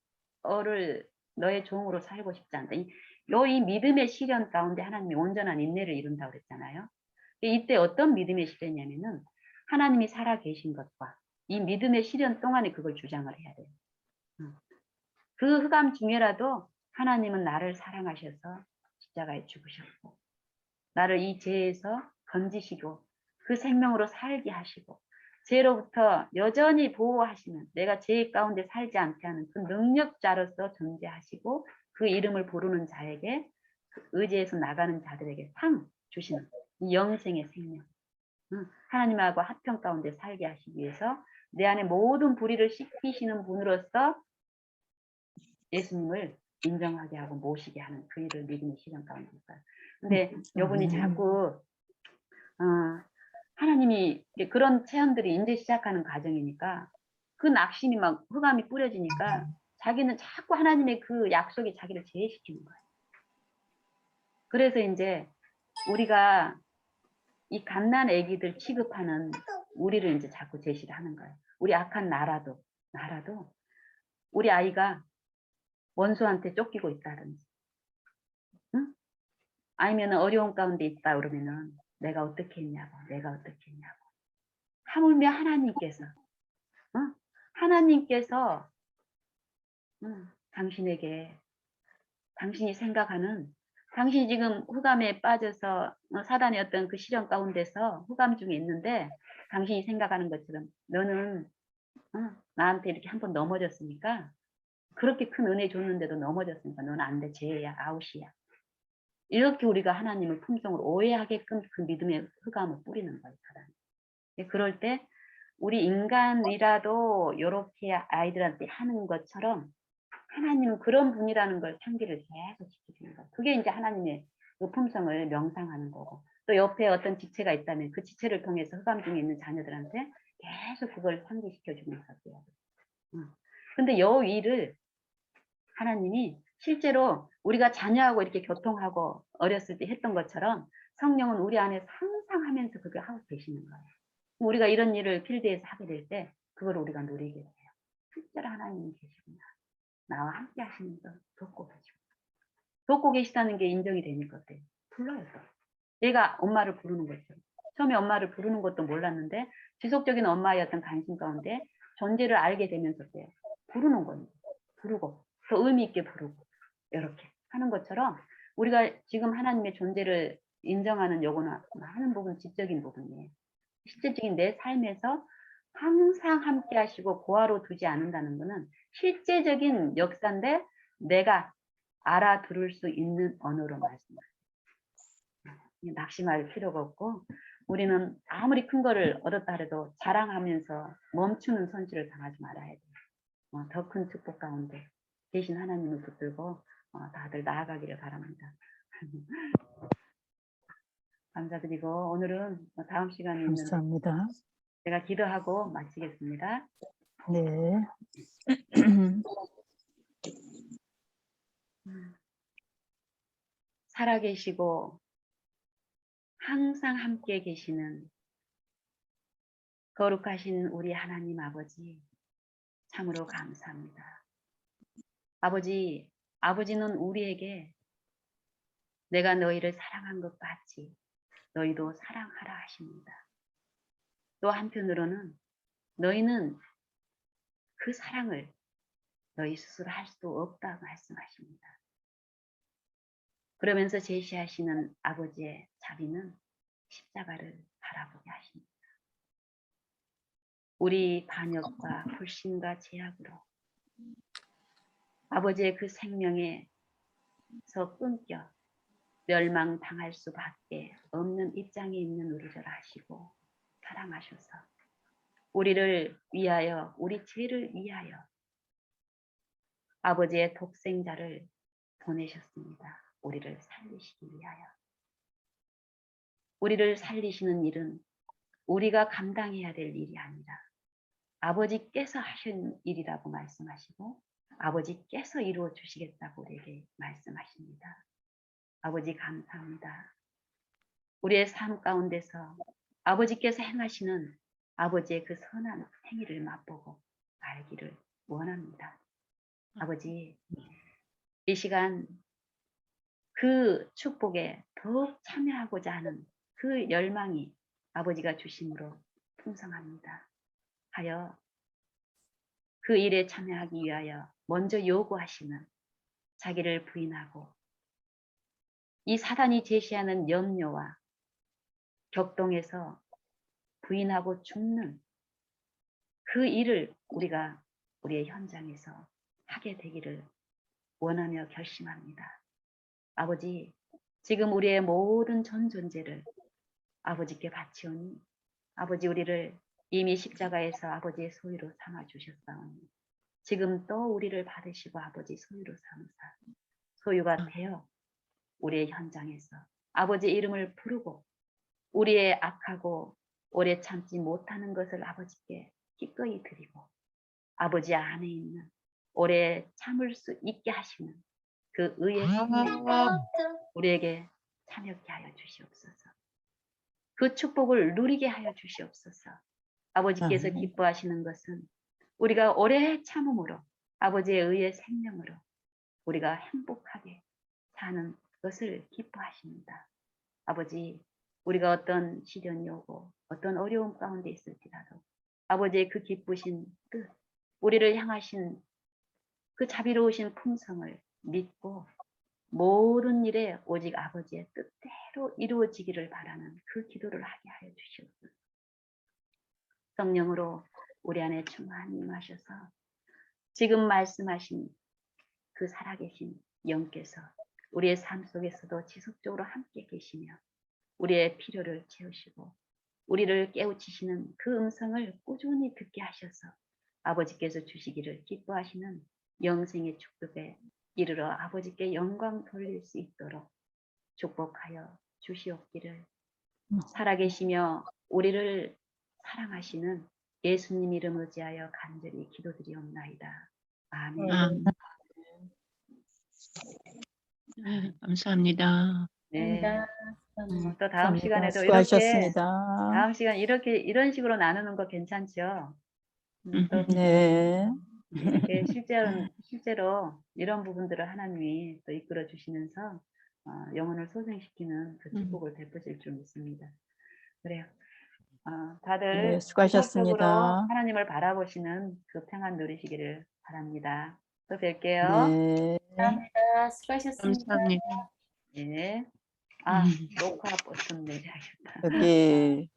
종으로 살고 싶지 않다. 이 믿음의 시련 가운데 하나님이 온전한 인내를 이룬다고 그랬잖아요. 이때 어떤 믿음의 시련이냐면은 하나님이 살아 계신 것과 이 믿음의 시련 동안에 그걸 주장을 해야 돼요. 그 흑암 중에라도 하나님은 나를 사랑하셔서 십자가에 죽으셨고 나를 이 죄에서 건지시고 그 생명으로 살게 하시고 죄로부터 여전히 보호하시는 내가 죄 가운데 살지 않게 하는 그 능력자로서 존재하시고 그 이름을 부르는 자에게 의지해서 나가는 자들에게 상 주시는 이 영생의 생명 하나님하고 화평 가운데 살게 하시기 위해서 내 안에 모든 불의를 씻기시는 분으로서 예수님을 인정하게 하고 모시게 하는 그 일을 믿음의 시련 가운데 있어요. 근데 여분이 자꾸 하나님이 그런 체험들이 이제 시작하는 과정이니까 그 낙심이 막 흑암이 뿌려지니까 자기는 자꾸 하나님의 그 약속이 자기를 제외시키는 거예요. 그래서 이제 우리가 이 갓난 애기들 취급하는 우리를 이제 자꾸 제시를 하는 거예요. 우리 악한 나라도 우리 아이가 원수한테 쫓기고 있다든지 아니면 어려운 가운데 있다 그러면은 내가 어떻게 했냐고 하물며 하나님께서 당신에게 당신이 생각하는 당신이 지금 흑암에 빠져서 사단의 어떤 그 시련 가운데서 흑암 중에 있는데 당신이 생각하는 것처럼 너는 나한테 이렇게 한번 넘어졌으니까 그렇게 큰 은혜 줬는데도 넘어졌으니까 너는 안 돼. 죄야 아웃이야. 이렇게 우리가 하나님을 품성으로 오해하게끔 그 믿음의 흑암을 뿌리는 거예요. 사람이. 그럴 때 우리 인간이라도 이렇게 아이들한테 하는 것처럼 하나님은 그런 분이라는 걸 상기를 계속 시키는 거예요. 그게 이제 하나님의 그 품성을 명상하는 거고 또 옆에 어떤 지체가 있다면 그 지체를 통해서 흑암 중에 있는 자녀들한테 계속 그걸 상기시켜주는 거예요. 근데 요 일을 하나님이 실제로 우리가 자녀하고 이렇게 교통하고 어렸을 때 했던 것처럼 성령은 우리 안에 항상 하면서 그걸 하고 계시는 거예요. 우리가 이런 일을 필드에서 하게 될 때 그걸 우리가 누리게 돼요. 실제로 하나님이 계시구나. 나와 함께 하시는 걸 돕고 계시다는 게 인정이 되니까 어때요? 불러요. 내가 엄마를 부르는 거죠. 처음에 엄마를 부르는 것도 몰랐는데 지속적인 엄마의 어떤 관심 가운데 존재를 알게 되면서 어때요? 부르는 거예요. 부르고 더 의미 있게 부르고 이렇게 하는 것처럼 우리가 지금 하나님의 존재를 인정하는 요거는 하는 부분은 지적인 부분이에요. 실제적인 내 삶에서 항상 함께 하시고 고아로 두지 않는다는 것은 실제적인 역사인데 내가 알아들을 수 있는 언어로 말씀해요. 낙심할 필요가 없고 우리는 아무리 큰 거를 얻었다 해도 자랑하면서 멈추는 손실을 당하지 말아야 돼요. 더 큰 축복 가운데 계신 하나님을 붙들고 다들 나아가기를 바랍니다. 감사드리고 오늘은 다음 시간에 있는 감사합니다. 제가 기도하고 마치겠습니다. 네. 살아계시고 항상 함께 계시는 거룩하신 우리 하나님 아버지 참으로 감사합니다. 아버지는 우리에게 내가 너희를 사랑한 것 같이 너희도 사랑하라 하십니다. 또 한편으로는 너희는 그 사랑을 너희 스스로 할 수 없다 말씀하십니다. 그러면서 제시하시는 아버지의 자비는 십자가를 바라보게 하십니다. 우리 반역과 불신과 죄악으로 아버지의 그 생명에서 끊겨 멸망당할 수밖에 없는 입장에 있는 우리를 아시고 사랑하셔서 우리를 위하여, 우리 죄를 위하여 아버지의 독생자를 보내셨습니다. 우리를 살리시기 위하여. 우리를 살리시는 일은 우리가 감당해야 될 일이 아니라 아버지께서 하신 일이라고 말씀하시고 아버지께서 이루어 주시겠다고 우리에게 말씀하십니다. 아버지 감사합니다. 우리의 삶 가운데서 아버지께서 행하시는 아버지의 그 선한 행위를 맛보고 알기를 원합니다. 아버지, 이 시간 그 축복에 더욱 참여하고자 하는 그 열망이 아버지가 주심으로 풍성합니다. 하여 그 일에 참여하기 위하여 먼저 요구하시는 자기를 부인하고 이 사단이 제시하는 염려와 격동에서 부인하고 죽는 그 일을 우리가 우리의 현장에서 하게 되기를 원하며 결심합니다. 아버지, 지금 우리의 모든 전 존재를 아버지께 바치오니 아버지 우리를 이미 십자가에서 아버지의 소유로 삼아 주셨사오니 지금 또 우리를 받으시고 아버지 소유로 삼으사 소유가 되어 우리의 현장에서 아버지 이름을 부르고 우리의 악하고 오래 참지 못하는 것을 아버지께 기꺼이 드리고 아버지 안에 있는 오래 참을 수 있게 하시는 그 의의 생명 우리에게 참여케 하여 주시옵소서. 그 축복을 누리게 하여 주시옵소서. 아버지께서 기뻐하시는 것은 우리가 오래 참음으로 아버지의 의의 생명으로 우리가 행복하게 사는 것을 기뻐하십니다. 아버지, 우리가 어떤 시련이 오고 어떤 어려움 가운데 있을지라도 아버지의 그 기쁘신 뜻, 우리를 향하신 그 자비로우신 품성을 믿고 모든 일에 오직 아버지의 뜻대로 이루어지기를 바라는 그 기도를 하게 하여 주시옵소서. 성령으로 우리 안에 충만히 임하셔서 지금 말씀하신 그 살아계신 영께서 우리의 삶 속에서도 지속적으로 함께 계시며 우리의 필요를 채우시고 우리를 깨우치시는 그 음성을 꾸준히 듣게 하셔서 아버지께서 주시기를 기뻐하시는 영생의 축복에 이르러 아버지께 영광 돌릴 수 있도록 축복하여 주시옵기를 살아계시며 우리를 사랑하시는 예수님 이름 의지하여 간절히 기도드리옵나이다. 아멘. 감사합니다. 네. 감사합니다. 또 다음 시간에도 수고하셨습니다. 다음 시간 이런 식으로 나누는 거 괜찮죠? 또 네. 이렇게 실제로 이런 부분들을 하나님이 또 이끌어 주시면서 영혼을 소생시키는 그 축복을 베푸실 줄 믿습니다. 그래요. 다들 네, 수고하셨습니다. 지속적으로 하나님을 바라보시는 그 평안 누리시기를 바랍니다. 또 뵐게요. 네. 감사합니다. 수고하셨습니다. 감사합니다. 네. 녹화 버튼 내려야겠다. 여기